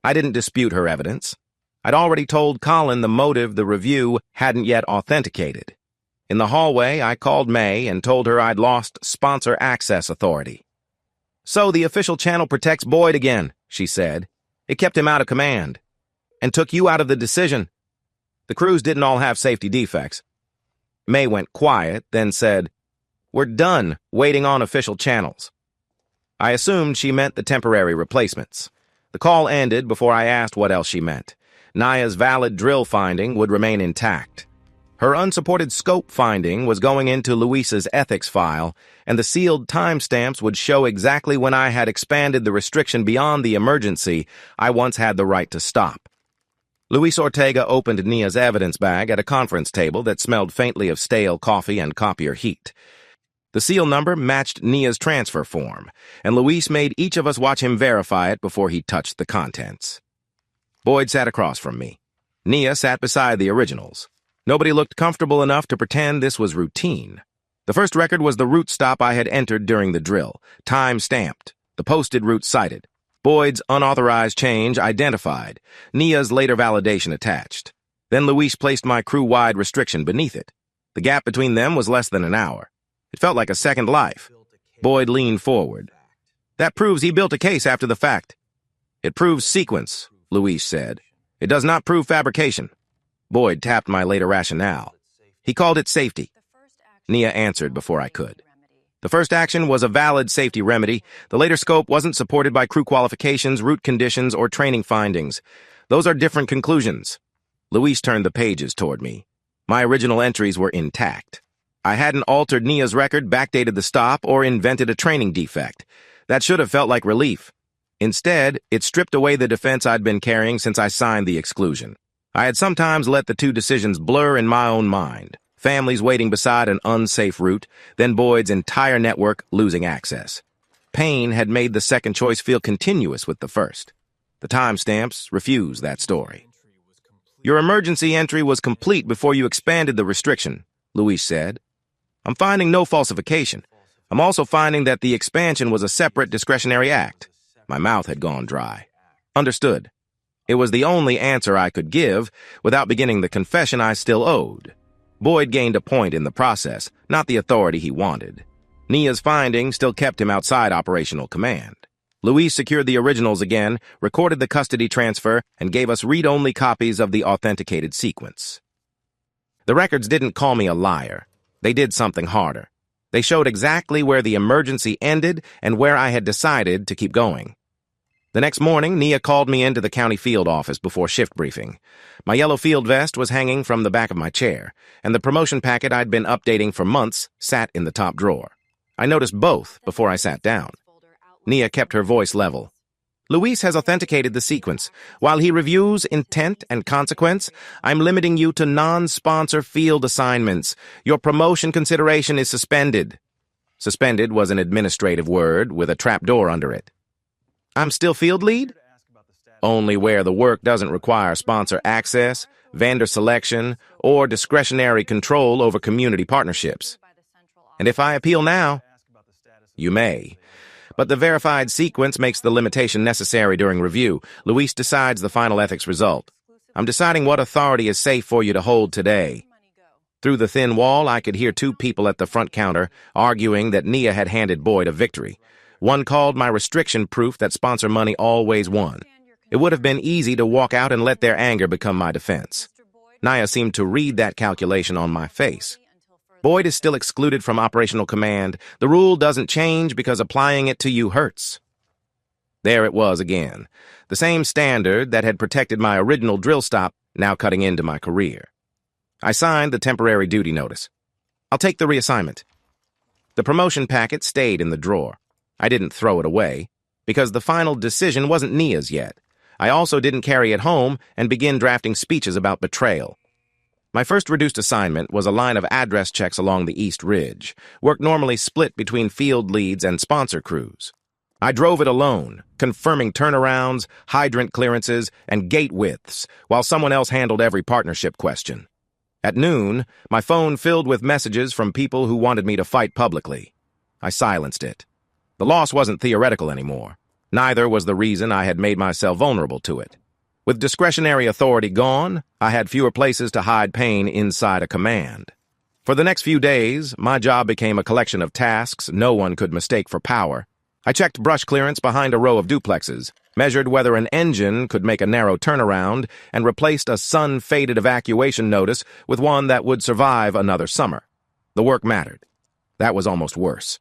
I didn't dispute her evidence. I'd already told Colin the motive the review hadn't yet authenticated. In the hallway, I called May and told her I'd lost sponsor access authority. So the official channel protects Boyd again, she said. It kept him out of command. And took you out of the decision. The crews didn't all have safety defects. May went quiet, then said, We're done waiting on official channels. I assumed she meant the temporary replacements. The call ended before I asked what else she meant. Naya's valid drill finding would remain intact. Her unsupported scope finding was going into Luis's ethics file, and the sealed timestamps would show exactly when I had expanded the restriction beyond the emergency I once had the right to stop. Luis Ortega opened Nia's evidence bag at a conference table that smelled faintly of stale coffee and copier heat. The seal number matched Nia's transfer form, and Luis made each of us watch him verify it before he touched the contents. Boyd sat across from me. Nia sat beside the originals. Nobody looked comfortable enough to pretend this was routine. The first record was the route stop I had entered during the drill, time-stamped, the posted route cited. Boyd's unauthorized change identified, Nia's later validation attached. Then Luis placed my crew-wide restriction beneath it. The gap between them was less than an hour. It felt like a second life. Boyd leaned forward. That proves he built a case after the fact. It proves sequence, Luis said. It does not prove fabrication. Boyd tapped my later rationale. He called it safety. Nia answered before I could. The first action was a valid safety remedy. The later scope wasn't supported by crew qualifications, route conditions, or training findings. Those are different conclusions. Luis turned the pages toward me. My original entries were intact. I hadn't altered Nia's record, backdated the stop, or invented a training defect. That should have felt like relief. Instead, it stripped away the defense I'd been carrying since I signed the exclusion. I had sometimes let the two decisions blur in my own mind. Families waiting beside an unsafe route, then Boyd's entire network losing access. Pain had made the second choice feel continuous with the first. The timestamps refused that story. Your emergency entry was complete before you expanded the restriction, Luis said. I'm finding no falsification. I'm also finding that the expansion was a separate discretionary act. My mouth had gone dry. Understood. It was the only answer I could give without beginning the confession I still owed. Boyd gained a point in the process, not the authority he wanted. Nia's finding still kept him outside operational command. Luis secured the originals again, recorded the custody transfer, and gave us read-only copies of the authenticated sequence. The records didn't call me a liar. They did something harder. They showed exactly where the emergency ended and where I had decided to keep going. The next morning, Nia called me into the county field office before shift briefing. My yellow field vest was hanging from the back of my chair, and the promotion packet I'd been updating for months sat in the top drawer. I noticed both before I sat down. Nia kept her voice level. Luis has authenticated the sequence. While he reviews intent and consequence, I'm limiting you to non-sponsor field assignments. Your promotion consideration is suspended. Suspended was an administrative word with a trapdoor under it. I'm still field lead? Only where the work doesn't require sponsor access, vendor selection, or discretionary control over community partnerships. And if I appeal now, you may. But the verified sequence makes the limitation necessary during review. Luis decides the final ethics result. I'm deciding what authority is safe for you to hold today. Through the thin wall, I could hear two people at the front counter arguing that Nia had handed Boyd a victory. One called my restriction proof that sponsor money always won. It would have been easy to walk out and let their anger become my defense. Nia seemed to read that calculation on my face. Boyd is still excluded from operational command. The rule doesn't change because applying it to you hurts. There it was again. The same standard that had protected my original drill stop, now cutting into my career. I signed the temporary duty notice. I'll take the reassignment. The promotion packet stayed in the drawer. I didn't throw it away, because the final decision wasn't Nia's yet. I also didn't carry it home and begin drafting speeches about betrayal. My first reduced assignment was a line of address checks along the East Ridge, work normally split between field leads and sponsor crews. I drove it alone, confirming turnarounds, hydrant clearances, and gate widths, while someone else handled every partnership question. At noon, my phone filled with messages from people who wanted me to fight publicly. I silenced it. The loss wasn't theoretical anymore. Neither was the reason I had made myself vulnerable to it. With discretionary authority gone, I had fewer places to hide pain inside a command. For the next few days, my job became a collection of tasks no one could mistake for power. I checked brush clearance behind a row of duplexes, measured whether an engine could make a narrow turnaround, and replaced a sun-faded evacuation notice with one that would survive another summer. The work mattered. That was almost worse.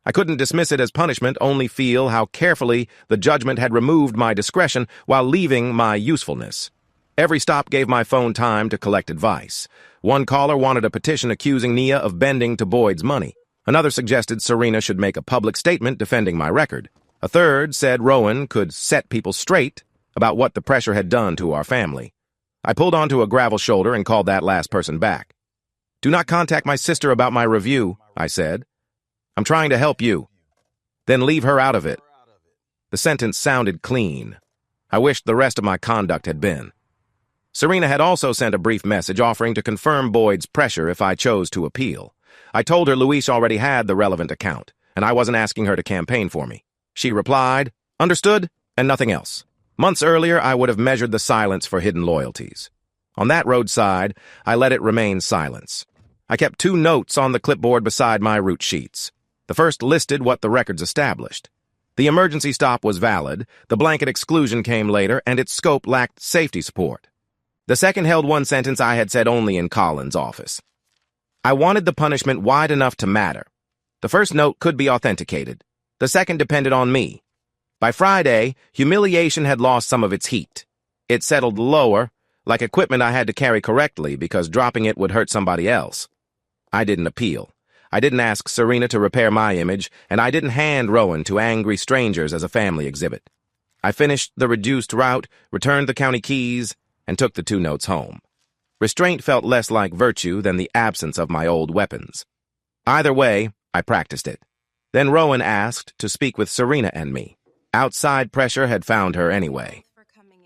I couldn't dismiss it as punishment, only feel how carefully the judgment had removed my discretion while leaving my usefulness. Every stop gave my phone time to collect advice. One caller wanted a petition accusing Nia of bending to Boyd's money. Another suggested Serena should make a public statement defending my record. A third said Rowan could set people straight about what the pressure had done to our family. I pulled onto a gravel shoulder and called that last person back. Do not contact my sister about my review, I said. I'm trying to help you. Then leave her out of it. The sentence sounded clean. I wished the rest of my conduct had been. Serena had also sent a brief message offering to confirm Boyd's pressure if I chose to appeal. I told her Luis already had the relevant account, and I wasn't asking her to campaign for me. She replied, understood, and nothing else. Months earlier, I would have measured the silence for hidden loyalties. On that roadside, I let it remain silence. I kept 2 notes on the clipboard beside my route sheets. The first listed what the records established. The emergency stop was valid, the blanket exclusion came later, and its scope lacked safety support. The second held one sentence I had said only in Colin's office. I wanted the punishment wide enough to matter. The first note could be authenticated. The second depended on me. By Friday, humiliation had lost some of its heat. It settled lower, like equipment I had to carry correctly because dropping it would hurt somebody else. I didn't appeal. I didn't ask Serena to repair my image, and I didn't hand Rowan to angry strangers as a family exhibit. I finished the reduced route, returned the county keys, and took the 2 notes home. Restraint felt less like virtue than the absence of my old weapons. Either way, I practiced it. Then Rowan asked to speak with Serena and me. Outside pressure had found her anyway.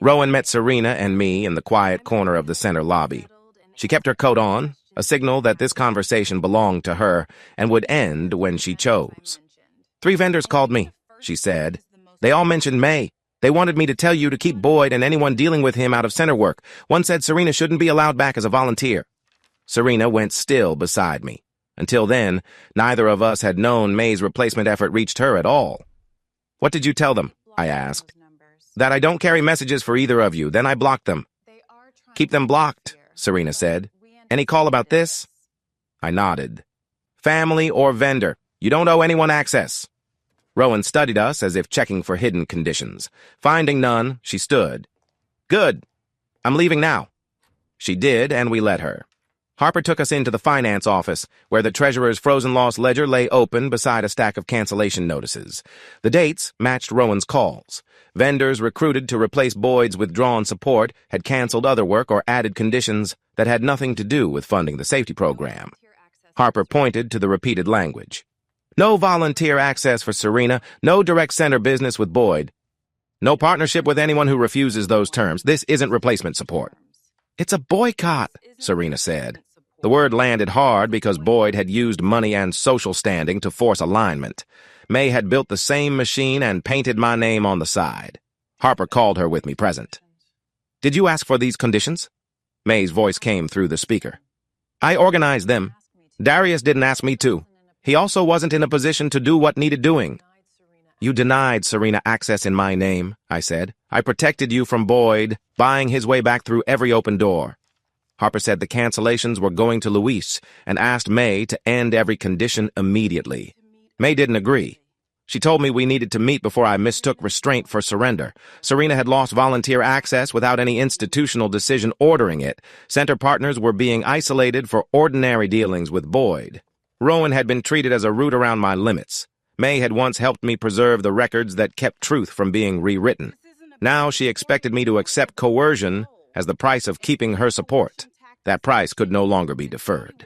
Rowan met Serena and me in the quiet corner of the center lobby. She kept her coat on, a signal that this conversation belonged to her and would end when she chose. 3 vendors called me, she said. They all mentioned May. They wanted me to tell you to keep Boyd and anyone dealing with him out of center work. One said Serena shouldn't be allowed back as a volunteer. Serena went still beside me. Until then, neither of us had known May's replacement effort reached her at all. What did you tell them? I asked. That I don't carry messages for either of you, then I blocked them. Keep them blocked, Serena said. Any call about this? I nodded. Family or vendor, you don't owe anyone access. Rowan studied us as if checking for hidden conditions. Finding none, she stood. Good. I'm leaving now. She did, and we let her. Harper took us into the finance office, where the treasurer's frozen loss ledger lay open beside a stack of cancellation notices. The dates matched Rowan's calls. Vendors recruited to replace Boyd's withdrawn support had canceled other work or added conditions that had nothing to do with funding the safety program. Harper pointed to the repeated language. No volunteer access for Serena, no direct center business with Boyd. No partnership with anyone who refuses those terms. This isn't replacement support. It's a boycott, Serena said. The word landed hard because Boyd had used money and social standing to force alignment. May had built the same machine and painted my name on the side. Harper called her with me present. Did you ask for these conditions? May's voice came through the speaker. I organized them. Darius didn't ask me to. He also wasn't in a position to do what needed doing. You denied Serena access in my name, I said. I protected you from Boyd, buying his way back through every open door. Harper said the cancellations were going to Luis and asked May to end every condition immediately. May didn't agree. She told me we needed to meet before I mistook restraint for surrender. Serena had lost volunteer access without any institutional decision ordering it. Center partners were being isolated for ordinary dealings with Boyd. Rowan had been treated as a route around my limits. May had once helped me preserve the records that kept truth from being rewritten. Now she expected me to accept coercion as the price of keeping her support. That price could no longer be deferred.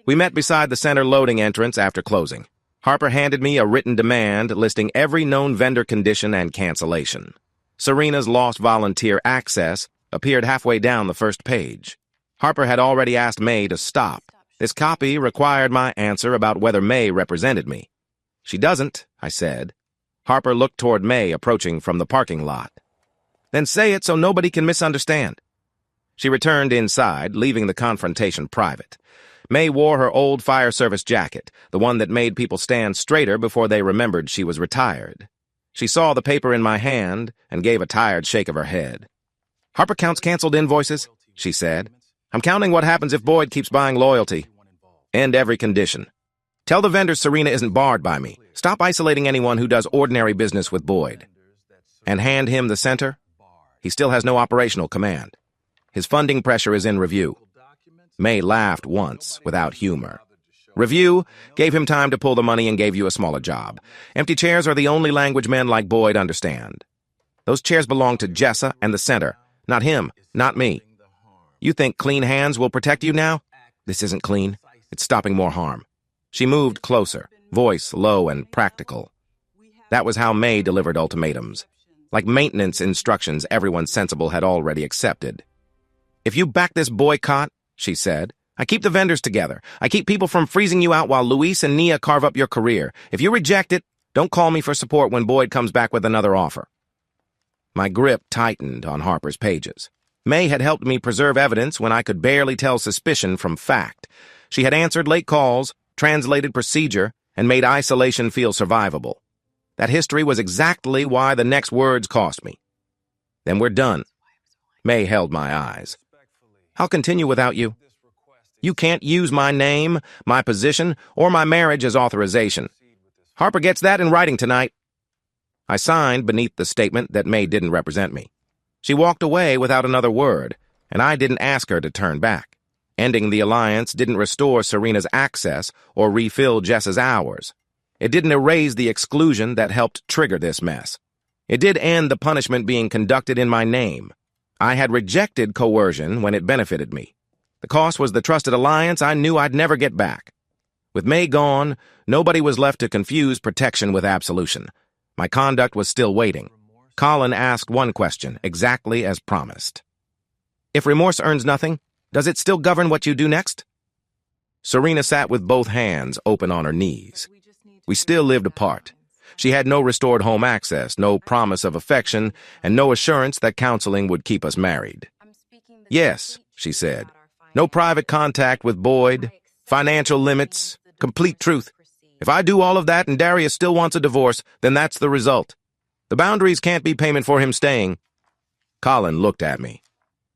We met beside the center loading entrance after closing. Harper handed me a written demand listing every known vendor condition and cancellation. Serena's lost volunteer access appeared halfway down the first page. Harper had already asked May to stop. This copy required my answer about whether May represented me. She doesn't, I said. Harper looked toward May approaching from the parking lot. Then say it so nobody can misunderstand. She returned inside, leaving the confrontation private. May wore her old fire service jacket, the one that made people stand straighter before they remembered she was retired. She saw the paper in my hand and gave a tired shake of her head. Harper counts canceled invoices, she said. I'm counting what happens if Boyd keeps buying loyalty. End every condition. Tell the vendors Serena isn't barred by me. Stop isolating anyone who does ordinary business with Boyd. And hand him the center. He still has no operational command. His funding pressure is in review. May laughed once, without humor. Review gave him time to pull the money and gave you a smaller job. Empty chairs are the only language men like Boyd understand. Those chairs belong to Jessa and the center. Not him, not me. You think clean hands will protect you now? This isn't clean. It's stopping more harm. She moved closer, voice low and practical. That was how May delivered ultimatums. Like maintenance instructions everyone sensible had already accepted. If you back this boycott, she said, I keep the vendors together. I keep people from freezing you out while Luis and Nia carve up your career. If you reject it, don't call me for support when Boyd comes back with another offer. My grip tightened on Harper's pages. May had helped me preserve evidence when I could barely tell suspicion from fact. She had answered late calls, translated procedure, and made isolation feel survivable. That history was exactly why the next words cost me. Then we're done. May held my eyes. I'll continue without you. You can't use my name, my position, or my marriage as authorization. Harper gets that in writing tonight. I signed beneath the statement that May didn't represent me. She walked away without another word, and I didn't ask her to turn back. Ending the alliance didn't restore Serena's access or refill Jess's hours. It didn't erase the exclusion that helped trigger this mess. It did end the punishment being conducted in my name. I had rejected coercion when it benefited me. The cost was the trusted alliance I knew I'd never get back. With May gone, nobody was left to confuse protection with absolution. My conduct was still waiting. Colin asked one question, exactly as promised. If remorse earns nothing, does it still govern what you do next? Serena sat with both hands open on her knees. We still lived apart. She had no restored home access, no promise of affection, and no assurance that counseling would keep us married. Yes, she said. No private contact with Boyd, financial limits, complete truth. If I do all of that and Darius still wants a divorce, then that's the result. The boundaries can't be payment for him staying. Colin looked at me.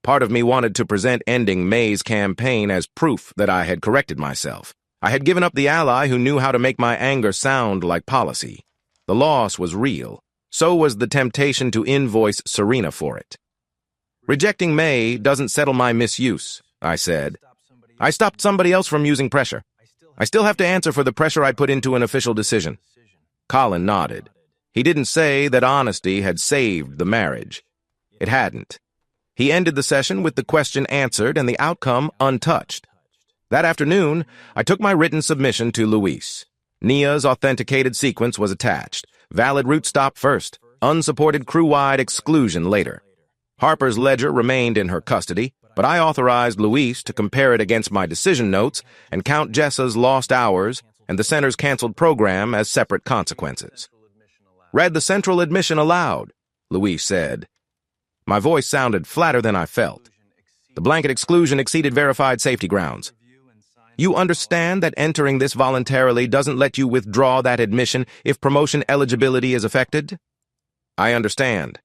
Part of me wanted to present ending May's campaign as proof that I had corrected myself. I had given up the ally who knew how to make my anger sound like policy. The loss was real. So was the temptation to invoice Serena for it. Rejecting May doesn't settle my misuse, I said. I stopped somebody else from using pressure. I still have to answer for the pressure I put into an official decision. Colin nodded. He didn't say that honesty had saved the marriage. It hadn't. He ended the session with the question answered and the outcome untouched. That afternoon, I took my written submission to Luis. Nia's authenticated sequence was attached. Valid route stop first. Unsupported crew-wide exclusion later. Harper's ledger remained in her custody, but I authorized Luis to compare it against my decision notes and count Jessa's lost hours and the center's canceled program as separate consequences. Read the central admission aloud, Luis said. My voice sounded flatter than I felt. The blanket exclusion exceeded verified safety grounds. You understand that entering this voluntarily doesn't let you withdraw that admission if promotion eligibility is affected? I understand.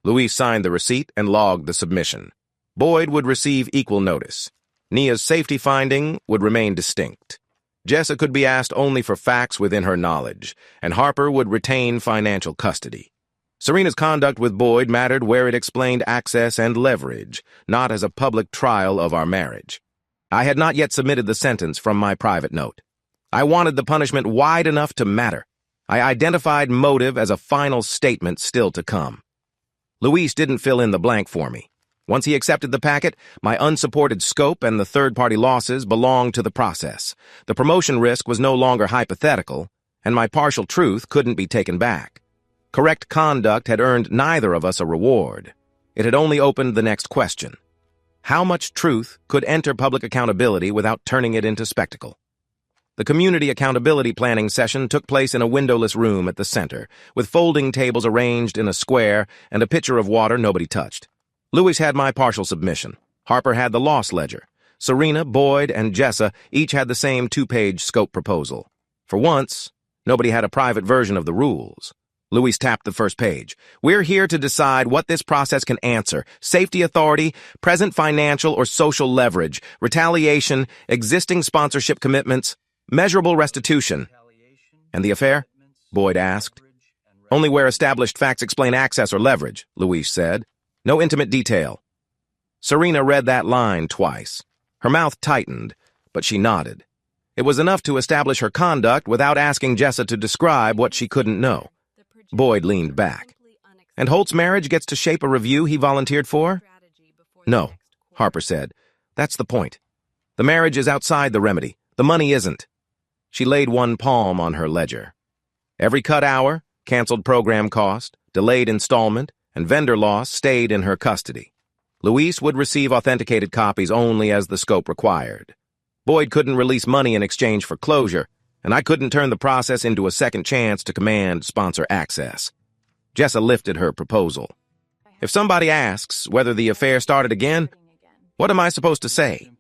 Luis signed the receipt and logged the submission. Boyd would receive equal notice. Nia's safety finding would remain distinct. Jessa could be asked only for facts within her knowledge, and Harper would retain financial custody. Serena's conduct with Boyd mattered where it explained access and leverage, not as a public trial of our marriage. I had not yet submitted the sentence from my private note. I wanted the punishment wide enough to matter. I identified motive as a final statement still to come. Luis didn't fill in the blank for me. Once he accepted the packet, my unsupported scope and the third-party losses belonged to the process. The promotion risk was no longer hypothetical, and my partial truth couldn't be taken back. Correct conduct had earned neither of us a reward. It had only opened the next question. How much truth could enter public accountability without turning it into spectacle? The community accountability planning session took place in a windowless room at the center, with folding tables arranged in a square and a pitcher of water nobody touched. Luis had my partial submission. Harper had the loss ledger. Serena, Boyd, and Jessa each had the same two-page scope proposal. For once, nobody had a private version of the rules. Luis tapped the first page. We're here to decide what this process can answer. Safety authority, present financial or social leverage, retaliation, existing sponsorship commitments, measurable restitution. And the affair? Boyd asked. Only where established facts explain access or leverage, Luis said. No intimate detail. Serena read that line twice. Her mouth tightened, but she nodded. It was enough to establish her conduct without asking Jessa to describe what she couldn't know. Boyd leaned back. And Holt's marriage gets to shape a review he volunteered for? No, Harper said. That's the point. The marriage is outside the remedy. The money isn't. She laid one palm on her ledger. Every cut hour, canceled program cost, delayed installment, and vendor loss stayed in her custody. Luis would receive authenticated copies only as the scope required. Boyd couldn't release money in exchange for closure, and I couldn't turn the process into a second chance to command sponsor access. Jessa lifted her proposal. If somebody asks whether the affair started again, what am I supposed to say?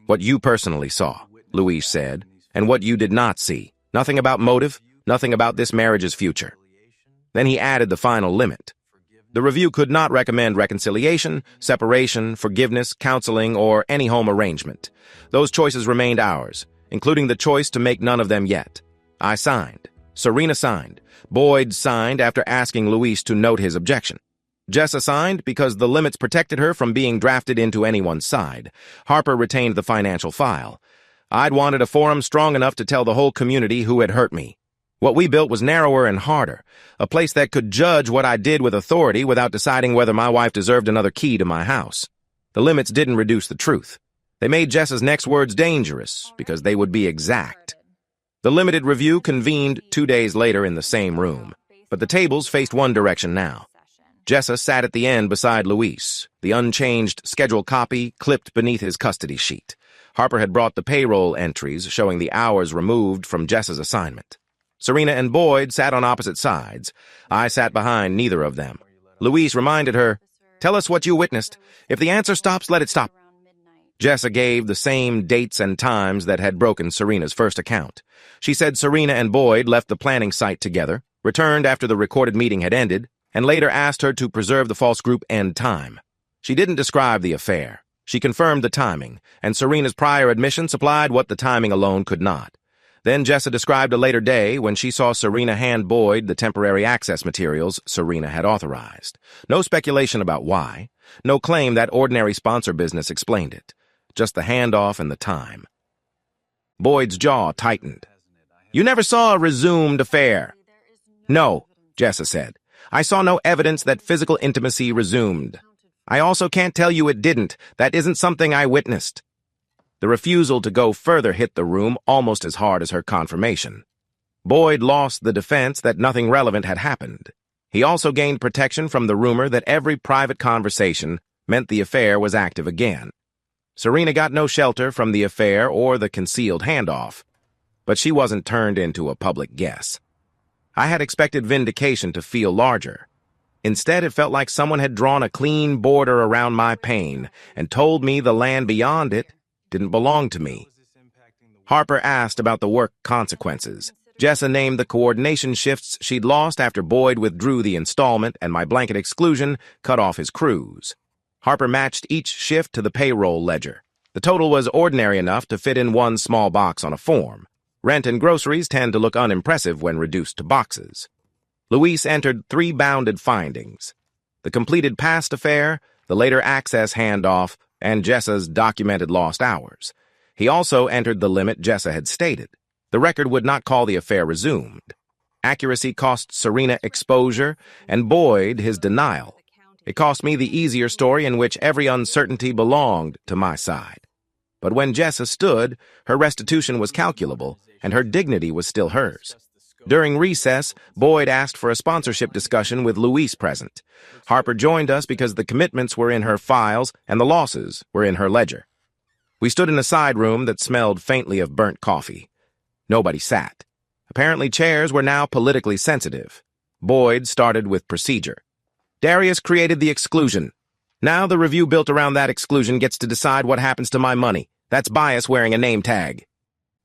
What you personally saw, Luis said, and what you did not see. Nothing about motive, nothing about this marriage's future. Then he added the final limit. The review could not recommend reconciliation, separation, forgiveness, counseling, or any home arrangement. Those choices remained ours, including the choice to make none of them yet. I signed. Serena signed. Boyd signed after asking Luis to note his objection. Jessa signed because the limits protected her from being drafted into anyone's side. Harper retained the financial file. I'd wanted a forum strong enough to tell the whole community who had hurt me. What we built was narrower and harder, a place that could judge what I did with authority without deciding whether my wife deserved another key to my house. The limits didn't reduce the truth. They made Jessa's next words dangerous because they would be exact. The limited review convened 2 days later in the same room, but the tables faced one direction now. Jessa sat at the end beside Luis, the unchanged schedule copy clipped beneath his custody sheet. Harper had brought the payroll entries showing the hours removed from Jessa's assignment. Serena and Boyd sat on opposite sides. I sat behind neither of them. Luis reminded her, "Tell us what you witnessed. If the answer stops, let it stop." Jessa gave the same dates and times that had broken Serena's first account. She said Serena and Boyd left the planning site together, returned after the recorded meeting had ended, and later asked her to preserve the false group end time. She didn't describe the affair. She confirmed the timing, and Serena's prior admission supplied what the timing alone could not. Then Jessa described a later day when she saw Serena hand Boyd the temporary access materials Serena had authorized. No speculation about why. No claim that ordinary sponsor business explained it. Just the handoff and the time. Boyd's jaw tightened. "You never saw a resumed affair." "No," Jessa said. "I saw no evidence that physical intimacy resumed. I also can't tell you it didn't. That isn't something I witnessed." The refusal to go further hit the room almost as hard as her confirmation. Boyd lost the defense that nothing relevant had happened. He also gained protection from the rumor that every private conversation meant the affair was active again. Serena got no shelter from the affair or the concealed handoff, but she wasn't turned into a public guess. I had expected vindication to feel larger. Instead, it felt like someone had drawn a clean border around my pain and told me the land beyond it didn't belong to me. Harper asked about the work consequences. Jessa named the coordination shifts she'd lost after Boyd withdrew the installment and my blanket exclusion cut off his crews. Harper matched each shift to the payroll ledger. The total was ordinary enough to fit in one small box on a form. Rent and groceries tend to look unimpressive when reduced to boxes. Luis entered 3 bounded findings: the completed past affair, the later access handoff, and Jessa's documented lost hours. He also entered the limit Jessa had stated. The record would not call the affair resumed. Accuracy cost Serena exposure, and Boyd his denial. It cost me the easier story in which every uncertainty belonged to my side. But when Jessa stood, her restitution was calculable, and her dignity was still hers. During recess, Boyd asked for a sponsorship discussion with Luis present. Harper joined us because the commitments were in her files and the losses were in her ledger. We stood in a side room that smelled faintly of burnt coffee. Nobody sat. Apparently chairs were now politically sensitive. Boyd started with procedure. "Darius created the exclusion. Now the review built around that exclusion gets to decide what happens to my money. That's bias wearing a name tag."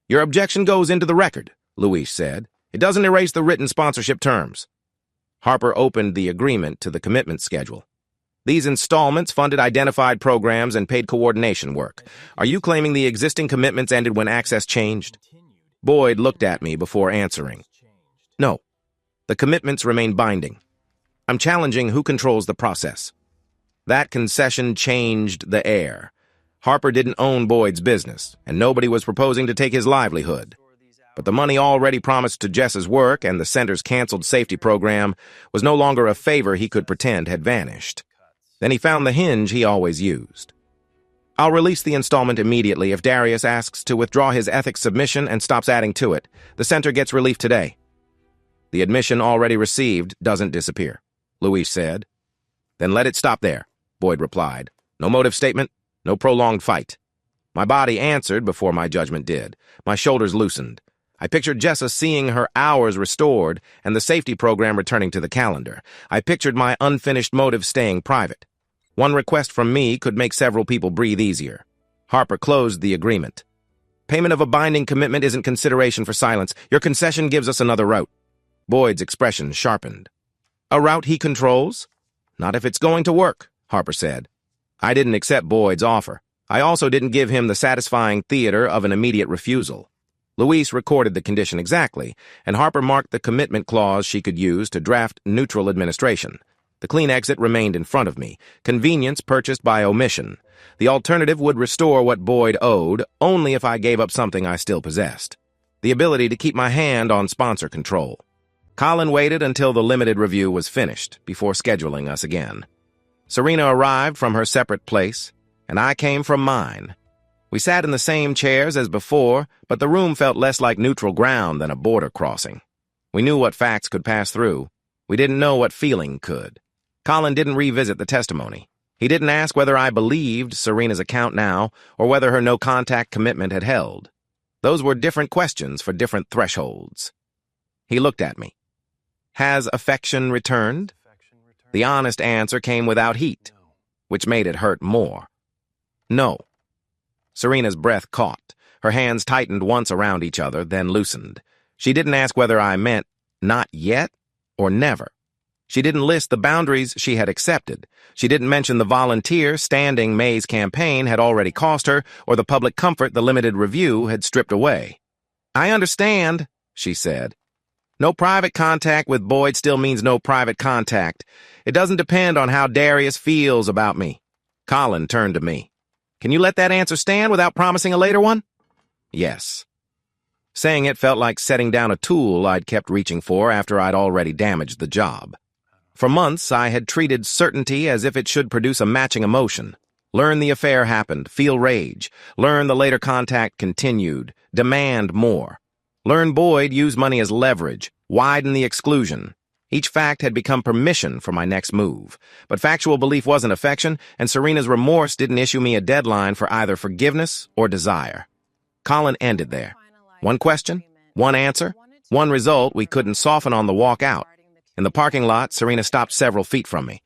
"Your objection goes into the record," Luis said. "It doesn't erase the written sponsorship terms." Harper opened the agreement to the commitment schedule. "These installments funded identified programs and paid coordination work. Are you claiming the existing commitments ended when access changed?" Boyd looked at me before answering. "No. The commitments remain binding. I'm challenging who controls the process." That concession changed the air. Harper didn't own Boyd's business, and nobody was proposing to take his livelihood. But the money already promised to Jessa's work and the center's canceled safety program was no longer a favor he could pretend had vanished. Then he found the hinge he always used. "I'll release the installment immediately if Darius asks to withdraw his ethics submission and stops adding to it. The center gets relief today." "The admission already received doesn't disappear," Luis said. "Then let it stop there," Boyd replied. "No motive statement, no prolonged fight." My body answered before my judgment did. My shoulders loosened. I pictured Jessa seeing her hours restored and the safety program returning to the calendar. I pictured my unfinished motive staying private. One request from me could make several people breathe easier. Harper closed the agreement. "Payment of a binding commitment isn't consideration for silence. Your concession gives us another route." Boyd's expression sharpened. "A route he controls?" "Not if it's going to work," Harper said. I didn't accept Boyd's offer. I also didn't give him the satisfying theater of an immediate refusal. Luis recorded the condition exactly, and Harper marked the commitment clause she could use to draft neutral administration. The clean exit remained in front of me, convenience purchased by omission. The alternative would restore what Boyd owed only if I gave up something I still possessed. the ability to keep my hand on sponsor control. Colin waited until the limited review was finished before scheduling us again. Serena arrived from her separate place, and I came from mine. We sat in the same chairs as before, but the room felt less like neutral ground than a border crossing. We knew what facts could pass through. We didn't know what feeling could. Colin didn't revisit the testimony. He didn't ask whether I believed Serena's account now or whether her no-contact commitment had held. Those were different questions for different thresholds. He looked at me. Has affection returned? The honest answer came without heat, which made it hurt more. No. Serena's breath caught. Her hands tightened once around each other, then loosened. She didn't ask whether I meant not yet or never. She didn't list the boundaries she had accepted. She didn't mention the volunteer standing May's campaign had already cost her or the public comfort the limited review had stripped away. I understand, she said. No private contact with Boyd still means no private contact. It doesn't depend on how Darius feels about me. Colin turned to me. Can you let that answer stand without promising a later one? Yes. Saying it felt like setting down a tool I'd kept reaching for after I'd already damaged the job. For months, I had treated certainty as if it should produce a matching emotion. Learn the affair happened, feel rage. Learn the later contact continued, demand more. Learn Boyd used money as leverage, widen the exclusion. Each fact had become permission for my next move. But factual belief wasn't affection, and Serena's remorse didn't issue me a deadline for either forgiveness or desire. Colin ended there. One question, one answer, one result we couldn't soften on the walk out. In the parking lot, Serena stopped several feet from me.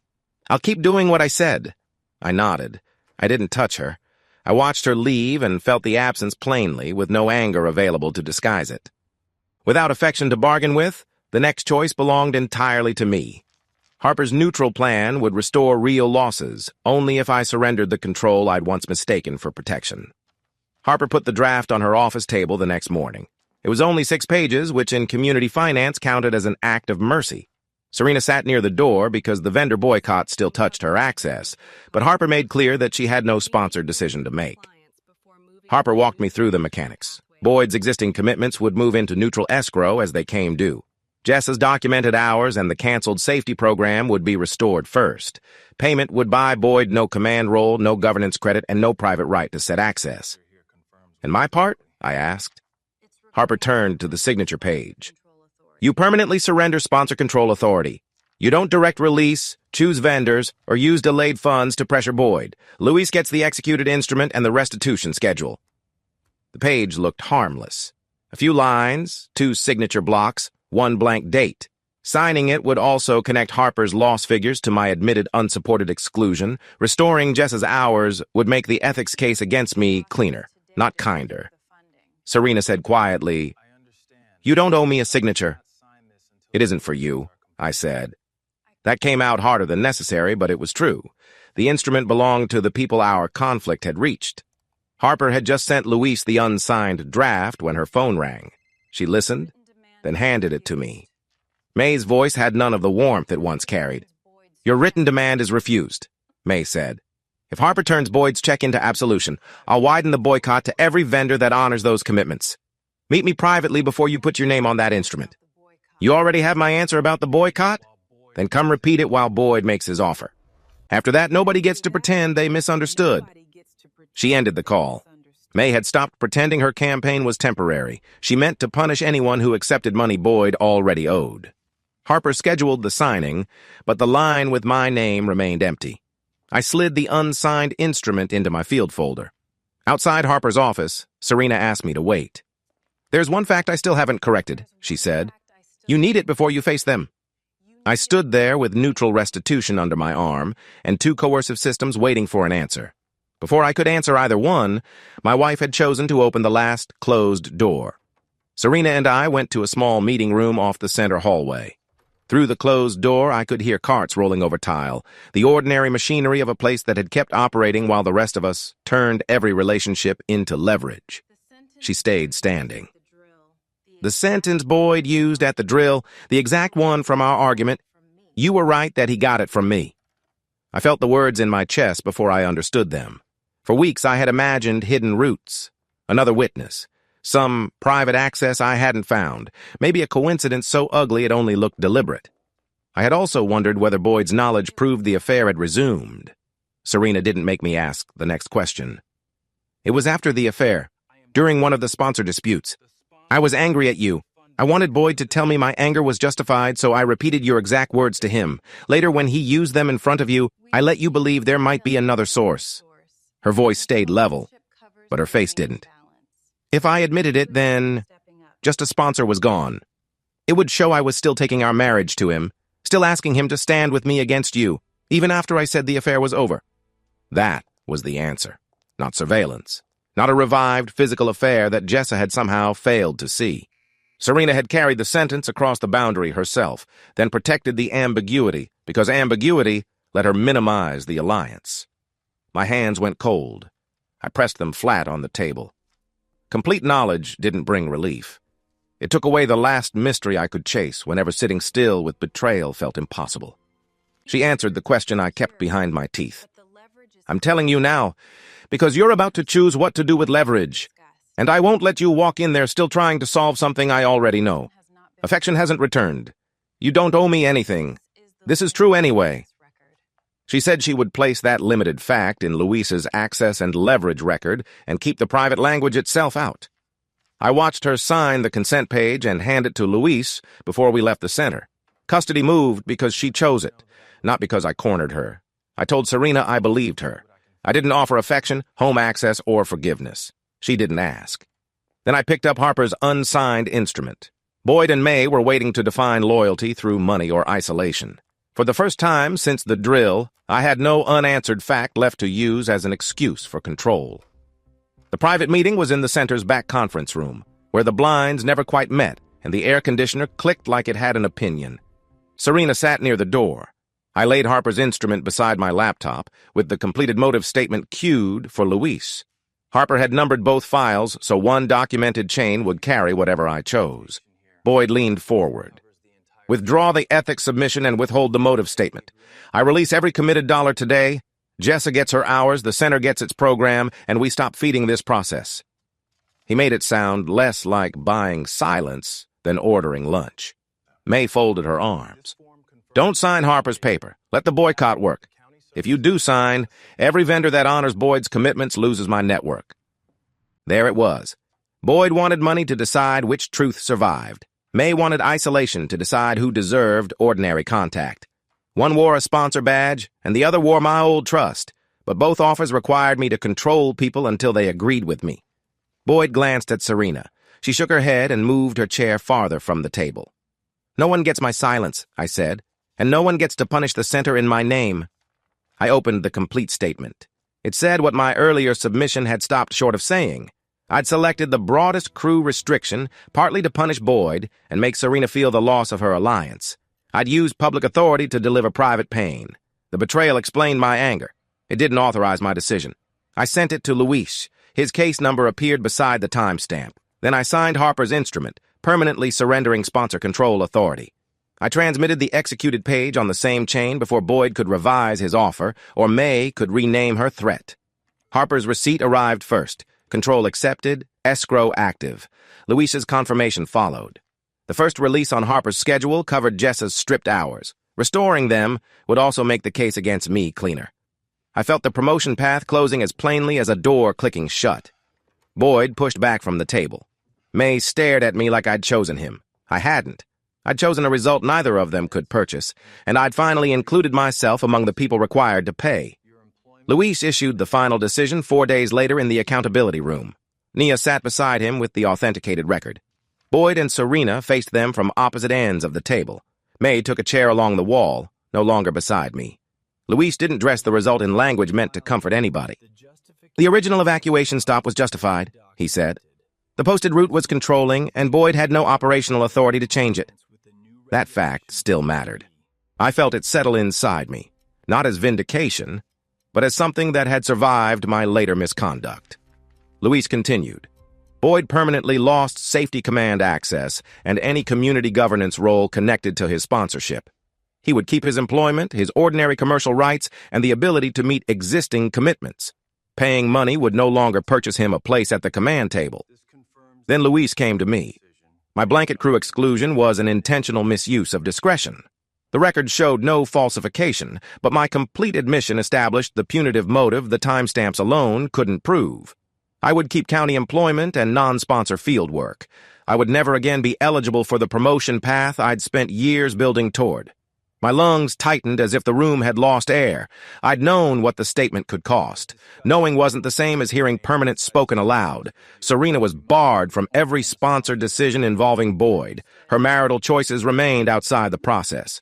I'll keep doing what I said. I nodded. I didn't touch her. I watched her leave and felt the absence plainly, with no anger available to disguise it. Without affection to bargain with, the next choice belonged entirely to me. Harper's neutral plan would restore real losses, only if I surrendered the control I'd once mistaken for protection. Harper put the draft on her office table the next morning. It was only 6 pages, which in community finance counted as an act of mercy. Serena sat near the door because the vendor boycott still touched her access, but Harper made clear that she had no sponsored decision to make. Harper walked me through the mechanics. Boyd's existing commitments would move into neutral escrow as they came due. Jess's documented hours and the canceled safety program would be restored first. Payment would buy Boyd no command role, no governance credit, and no private right to set access. And my part? I asked. Harper turned to the signature page. You permanently surrender sponsor control authority. You don't direct release, choose vendors, or use delayed funds to pressure Boyd. Luis gets the executed instrument and the restitution schedule. The page looked harmless. A few lines, 2 signature blocks, 1 blank date. Signing it would also connect Harper's loss figures to my admitted unsupported exclusion. Restoring Jess's hours would make the ethics case against me cleaner, not kinder. Serena said quietly, You don't owe me a signature. It isn't for you, I said. That came out harder than necessary, but it was true. The instrument belonged to the people our conflict had reached. Harper had just sent Luis the unsigned draft when her phone rang. She listened, then handed it to me. May's voice had none of the warmth it once carried. Your written demand is refused, May said. If Harper turns Boyd's check into absolution, I'll widen the boycott to every vendor that honors those commitments. Meet me privately before you put your name on that instrument. You already have my answer about the boycott? Then come repeat it while Boyd makes his offer. After that, nobody gets to pretend they misunderstood. She ended the call. May had stopped pretending her campaign was temporary. She meant to punish anyone who accepted money Boyd already owed. Harper scheduled the signing, but the line with my name remained empty. I slid the unsigned instrument into my field folder. Outside Harper's office, Serena asked me to wait. There's one fact I still haven't corrected, she said. You need it before you face them. I stood there with neutral restitution under my arm and 2 coercive systems waiting for an answer. Before I could answer either one, my wife had chosen to open the last closed door. Serena and I went to a small meeting room off the center hallway. Through the closed door, I could hear carts rolling over tile, the ordinary machinery of a place that had kept operating while the rest of us turned every relationship into leverage. She stayed standing. The sentence Boyd used at the drill, the exact one from our argument, you were right that he got it from me. I felt the words in my chest before I understood them. For weeks I had imagined hidden roots. Another witness. Some private access I hadn't found, maybe a coincidence so ugly it only looked deliberate. I had also wondered whether Boyd's knowledge proved the affair had resumed. Serena didn't make me ask the next question. It was after the affair, during one of the sponsor disputes. I was angry at you. I wanted Boyd to tell me my anger was justified, so I repeated your exact words to him. Later, when he used them in front of you, I let you believe there might be another source. Her voice stayed level, but her face didn't. If I admitted it, then just a sponsor was gone. It would show I was still taking our marriage to him, still asking him to stand with me against you, even after I said the affair was over. That was the answer, not surveillance, not a revived physical affair that Jessa had somehow failed to see. Serena had carried the sentence across the boundary herself, then protected the ambiguity, because ambiguity let her minimize the alliance. My hands went cold. I pressed them flat on the table. Complete knowledge didn't bring relief. It took away the last mystery I could chase whenever sitting still with betrayal felt impossible. She answered the question I kept behind my teeth. I'm telling you now, because you're about to choose what to do with leverage. And I won't let you walk in there still trying to solve something I already know. Affection hasn't returned. You don't owe me anything. This is true anyway. She said she would place that limited fact in Luis's access and leverage record and keep the private language itself out. I watched her sign the consent page and hand it to Luis before we left the center. Custody moved because she chose it, not because I cornered her. I told Serena I believed her. I didn't offer affection, home access, or forgiveness. She didn't ask. Then I picked up Harper's unsigned instrument. Boyd and May were waiting to define loyalty through money or isolation. For the first time since the drill, I had no unanswered fact left to use as an excuse for control. The private meeting was in the center's back conference room, where the blinds never quite met and the air conditioner clicked like it had an opinion. Serena sat near the door. I laid Harper's instrument beside my laptop, with the completed motive statement queued for Luis. Harper had numbered both files, so one documented chain would carry whatever I chose. Boyd leaned forward. Withdraw the ethics submission and withhold the motive statement. I release every committed dollar today. Jessa gets her hours, the center gets its program, and we stop feeding this process. He made it sound less like buying silence than ordering lunch. May folded her arms. Don't sign Harper's paper. Let the boycott work. If you do sign, every vendor that honors Boyd's commitments loses my network. There it was. Boyd wanted money to decide which truth survived. May wanted isolation to decide who deserved ordinary contact. One wore a sponsor badge, and the other wore my old trust, but both offers required me to control people until they agreed with me. Boyd glanced at Serena. She shook her head and moved her chair farther from the table. No one gets my silence, I said, and no one gets to punish the center in my name. I opened the complete statement. It said what my earlier submission had stopped short of saying. I'd selected the broadest crew restriction, partly to punish Boyd and make Serena feel the loss of her alliance. I'd used public authority to deliver private pain. The betrayal explained my anger. It didn't authorize my decision. I sent it to Luis. His case number appeared beside the timestamp. Then I signed Harper's instrument, permanently surrendering sponsor control authority. I transmitted the executed page on the same chain before Boyd could revise his offer, or May could rename her threat. Harper's receipt arrived first. Control accepted, escrow active. Luis's confirmation followed. The first release on Harper's schedule covered Jessa's stripped hours. Restoring them would also make the case against me cleaner. I felt the promotion path closing as plainly as a door clicking shut. Boyd pushed back from the table. May stared at me like I'd chosen him. I hadn't. I'd chosen a result neither of them could purchase, and I'd finally included myself among the people required to pay. Luis issued the final decision 4 days later in the accountability room. Nia sat beside him with the authenticated record. Boyd and Serena faced them from opposite ends of the table. May took a chair along the wall, no longer beside me. Luis didn't dress the result in language meant to comfort anybody. The original evacuation stop was justified, he said. The posted route was controlling, and Boyd had no operational authority to change it. That fact still mattered. I felt it settle inside me, not as vindication, but as something that had survived my later misconduct. Luis continued. Boyd permanently lost safety command access and any community governance role connected to his sponsorship. He would keep his employment, his ordinary commercial rights, and the ability to meet existing commitments. Paying money would no longer purchase him a place at the command table. Then Luis came to me. My blanket crew exclusion was an intentional misuse of discretion. The record showed no falsification, but my complete admission established the punitive motive the timestamps alone couldn't prove. I would keep county employment and non-sponsor field work. I would never again be eligible for the promotion path I'd spent years building toward. My lungs tightened as if the room had lost air. I'd known what the statement could cost. Knowing wasn't the same as hearing permanent spoken aloud. Serena was barred from every sponsored decision involving Boyd. Her marital choices remained outside the process.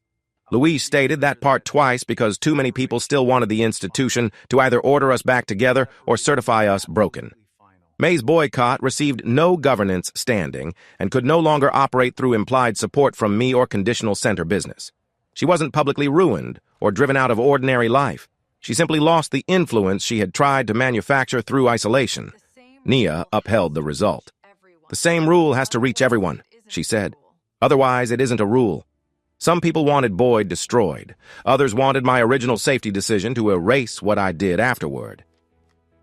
Louise stated that part twice because too many people still wanted the institution to either order us back together or certify us broken. May's boycott received no governance standing and could no longer operate through implied support from me or conditional center business. She wasn't publicly ruined or driven out of ordinary life. She simply lost the influence she had tried to manufacture through isolation. Nia upheld the result. The same rule has to reach everyone, she said. Otherwise, it isn't a rule. Some people wanted Boyd destroyed. Others wanted my original safety decision to erase what I did afterward.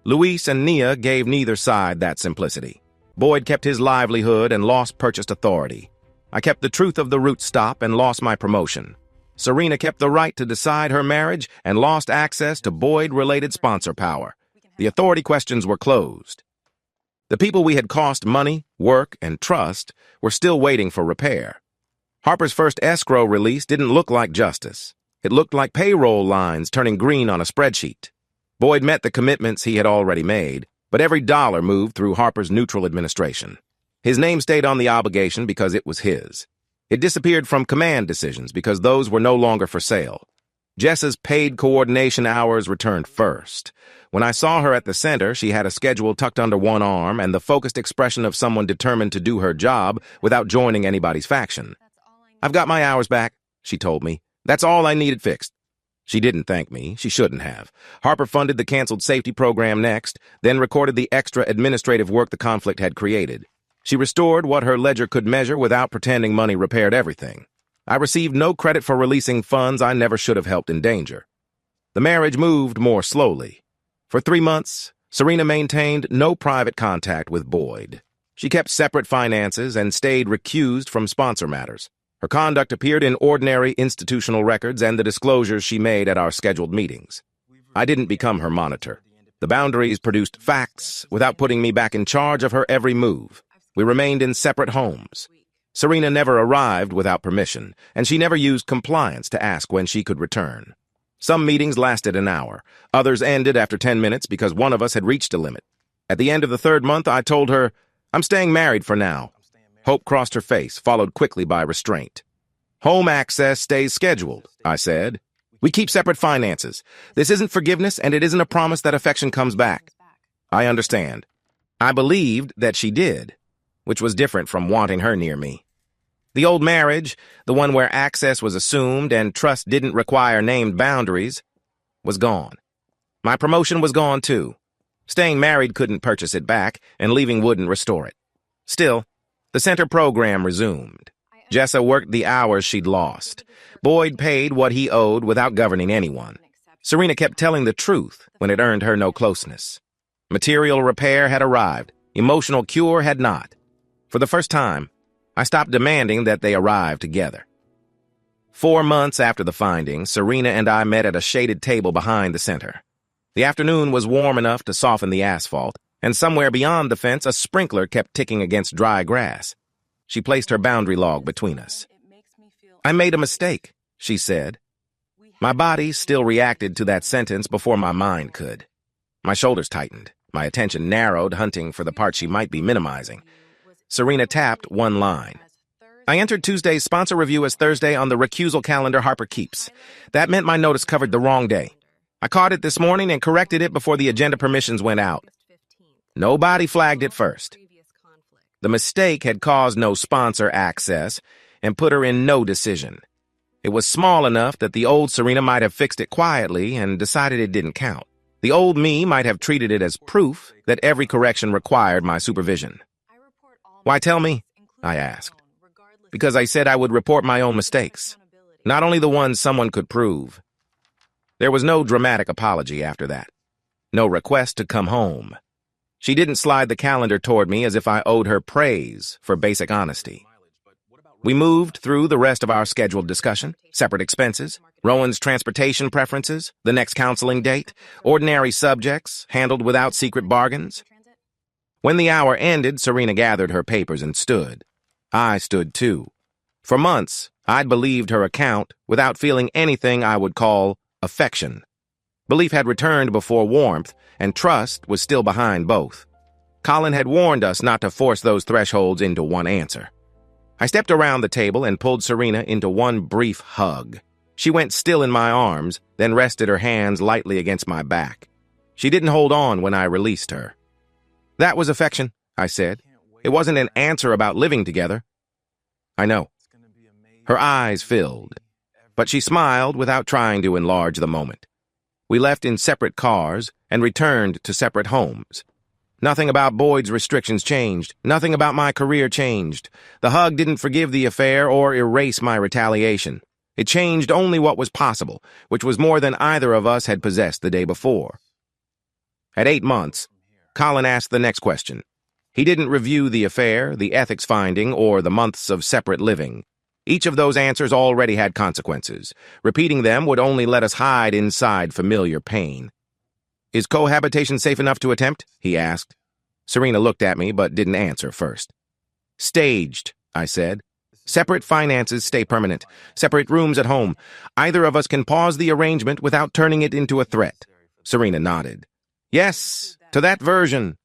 Luis and Nia gave neither side that simplicity. Boyd kept his livelihood and lost purchased authority. I kept the truth of the route stop and lost my promotion. Serena kept the right to decide her marriage and lost access to Boyd-related sponsor power. The authority questions were closed. The people we had cost money, work, and trust were still waiting for repair. Harper's first escrow release didn't look like justice. It looked like payroll lines turning green on a spreadsheet. Boyd met the commitments he had already made, but every dollar moved through Harper's neutral administration. His name stayed on the obligation because it was his. It disappeared from command decisions because those were no longer for sale. Jessa's paid coordination hours returned first. When I saw her at the center, she had a schedule tucked under one arm and the focused expression of someone determined to do her job without joining anybody's faction. "I've got my hours back," she told me. "That's all I needed fixed." She didn't thank me. She shouldn't have. Harper funded the canceled safety program next, then recorded the extra administrative work the conflict had created. She restored what her ledger could measure without pretending money repaired everything. I received no credit for releasing funds I never should have helped in danger. The marriage moved more slowly. For 3 months, Serena maintained no private contact with Boyd. She kept separate finances and stayed recused from sponsor matters. Her conduct appeared in ordinary institutional records and the disclosures she made at our scheduled meetings. I didn't become her monitor. The boundaries produced facts without putting me back in charge of her every move. We remained in separate homes. Serena never arrived without permission, and she never used compliance to ask when she could return. Some meetings lasted an hour. Others ended after 10 minutes because one of us had reached a limit. At the end of the 3rd month, I told her, "I'm staying married for now." Hope crossed her face, followed quickly by restraint. "Home access stays scheduled," I said. "We keep separate finances. This isn't forgiveness, and it isn't a promise that affection comes back." "I understand." I believed that she did, which was different from wanting her near me. The old marriage, the one where access was assumed and trust didn't require named boundaries, was gone. My promotion was gone too. Staying married couldn't purchase it back, and leaving wouldn't restore it. Still, the center program resumed. Jessa worked the hours she'd lost. Boyd paid what he owed without governing anyone. Serena kept telling the truth when it earned her no closeness. Material repair had arrived. Emotional cure had not. For the first time, I stopped demanding that they arrive together. 4 months after the finding, Serena and I met at a shaded table behind the center. The afternoon was warm enough to soften the asphalt, and somewhere beyond the fence, a sprinkler kept ticking against dry grass. She placed her boundary log between us. "I made a mistake," she said. My body still reacted to that sentence before my mind could. My shoulders tightened. My attention narrowed, hunting for the part she might be minimizing. Serena tapped one line. "I entered Tuesday's sponsor review as Thursday on the recusal calendar Harper keeps. That meant my notice covered the wrong day. I caught it this morning and corrected it before the agenda permissions went out. Nobody flagged it first. The mistake had caused no sponsor access and put her in no decision. It was small enough that the old Serena might have fixed it quietly and decided it didn't count. The old me might have treated it as proof that every correction required my supervision. Why tell me? I asked. Because I said I would report my own mistakes, not only the ones someone could prove. There was no dramatic apology after that. No request to come home. She didn't slide the calendar toward me as if I owed her praise for basic honesty. We moved through the rest of our scheduled discussion: separate expenses, Rowan's transportation preferences, the next counseling date, ordinary subjects handled without secret bargains. When the hour ended, Serena gathered her papers and stood. I stood too. For months, I'd believed her account without feeling anything I would call affection. Belief had returned before warmth, and trust was still behind both. Colin had warned us not to force those thresholds into one answer. I stepped around the table and pulled Serena into one brief hug. She went still in my arms, then rested her hands lightly against my back. She didn't hold on when I released her. "That was affection," I said. "It wasn't an answer about living together." "I know." Her eyes filled, but she smiled without trying to enlarge the moment. We left in separate cars and returned to separate homes. Nothing about Boyd's restrictions changed. Nothing about my career changed. The hug didn't forgive the affair or erase my retaliation. It changed only what was possible, which was more than either of us had possessed the day before. At 8 months, Colin asked the next question. He didn't review the affair, the ethics finding, or the months of separate living. Each of those answers already had consequences. Repeating them would only let us hide inside familiar pain. "Is cohabitation safe enough to attempt?" he asked. Serena looked at me but didn't answer first. "Staged," I said. "Separate finances stay permanent. Separate rooms at home. Either of us can pause the arrangement without turning it into a threat." Serena nodded. "Yes, to that version."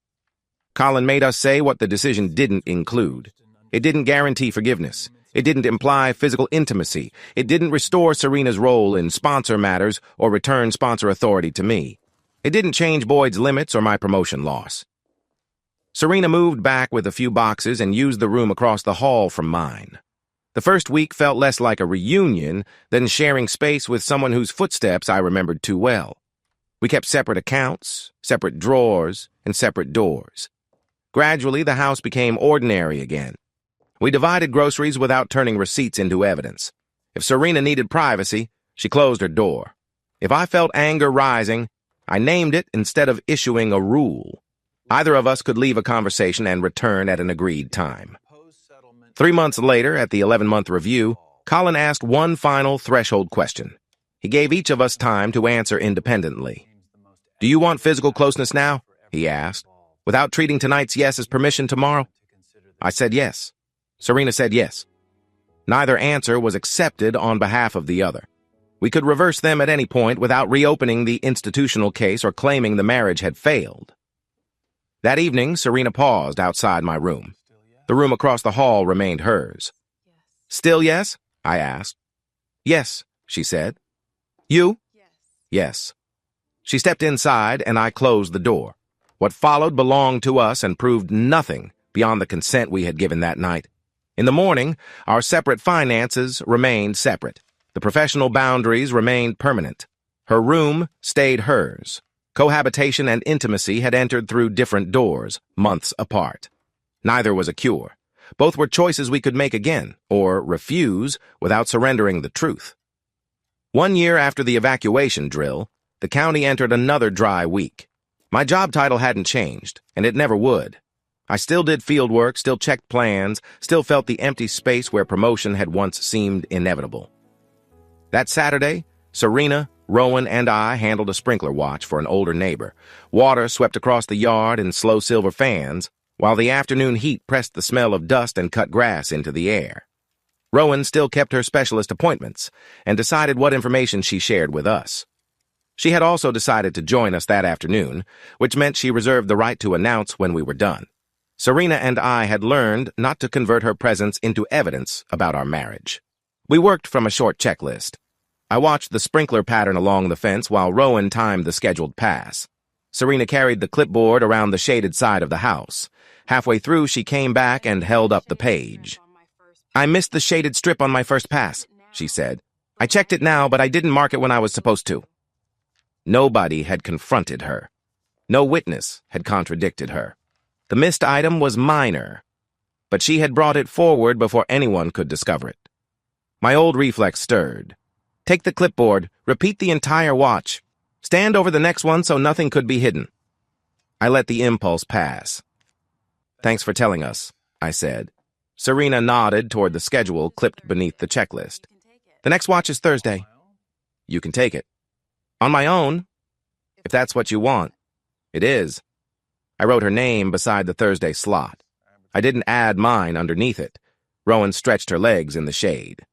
Colin made us say what the decision didn't include. It didn't guarantee forgiveness. It didn't imply physical intimacy. It didn't restore Serena's role in sponsor matters or return sponsor authority to me. It didn't change Boyd's limits or my promotion loss. Serena moved back with a few boxes and used the room across the hall from mine. The first week felt less like a reunion than sharing space with someone whose footsteps I remembered too well. We kept separate accounts, separate drawers, and separate doors. Gradually, the house became ordinary again. We divided groceries without turning receipts into evidence. If Serena needed privacy, she closed her door. If I felt anger rising, I named it instead of issuing a rule. Either of us could leave a conversation and return at an agreed time. 3 months later, at the 11-month review, Colin asked one final threshold question. He gave each of us time to answer independently. "Do you want physical closeness now?" he asked, "without treating tonight's yes as permission tomorrow?" I said yes. Serena said yes. Neither answer was accepted on behalf of the other. We could reverse them at any point without reopening the institutional case or claiming the marriage had failed. That evening, Serena paused outside my room. The room across the hall remained hers. "Still yes?" I asked. "Yes," she said. "You?" "Yes." She stepped inside, and I closed the door. What followed belonged to us and proved nothing beyond the consent we had given that night. In the morning, our separate finances remained separate. The professional boundaries remained permanent. Her room stayed hers. Cohabitation and intimacy had entered through different doors, months apart. Neither was a cure. Both were choices we could make again, or refuse without surrendering the truth. 1 year after the evacuation drill, the county entered another dry week. My job title hadn't changed, and it never would. I still did field work, still checked plans, still felt the empty space where promotion had once seemed inevitable. That Saturday, Serena, Rowan, and I handled a sprinkler watch for an older neighbor. Water swept across the yard in slow silver fans, while the afternoon heat pressed the smell of dust and cut grass into the air. Rowan still kept her specialist appointments and decided what information she shared with us. She had also decided to join us that afternoon, which meant she reserved the right to announce when we were done. Serena and I had learned not to convert her presence into evidence about our marriage. We worked from a short checklist. I watched the sprinkler pattern along the fence while Rowan timed the scheduled pass. Serena carried the clipboard around the shaded side of the house. Halfway through, she came back and held up the page. "I missed the shaded strip on my first pass," she said. "I checked it now, but I didn't mark it when I was supposed to." Nobody had confronted her. No witness had contradicted her. The missed item was minor, but she had brought it forward before anyone could discover it. My old reflex stirred. "Take the clipboard, repeat the entire watch. Stand over the next one so nothing could be hidden." I let the impulse pass. Thanks for telling us, I said. Serena nodded toward the schedule clipped beneath the checklist. The next watch is Thursday. You can take it. On my own, if that's what you want. It is. I wrote her name beside the Thursday slot. I didn't add mine underneath it. Rowan stretched her legs in the shade.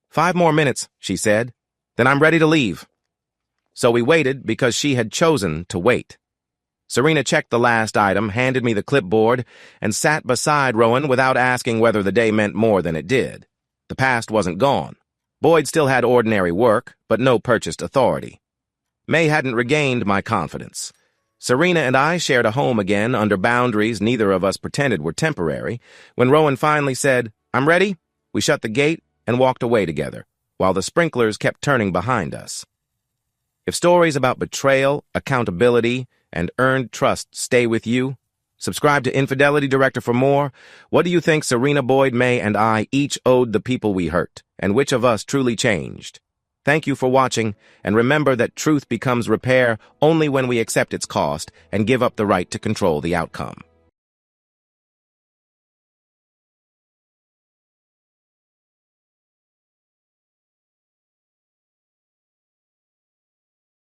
5 more minutes, she said. Then I'm ready to leave. So we waited because she had chosen to wait. Serena checked the last item, handed me the clipboard, and sat beside Rowan without asking whether the day meant more than it did. The past wasn't gone. Boyd still had ordinary work, but no purchased authority. May hadn't regained my confidence. Serena and I shared a home again under boundaries neither of us pretended were temporary. When Rowan finally said, "I'm ready," we shut the gate and walked away together, while the sprinklers kept turning behind us. If stories about betrayal, accountability, and earned trust stay with you, subscribe to Infidelity Director for more. What do you think Serena, Boyd, May, and I each owed the people we hurt, and which of us truly changed? Thank you for watching, and remember that truth becomes repair only when we accept its cost and give up the right to control the outcome.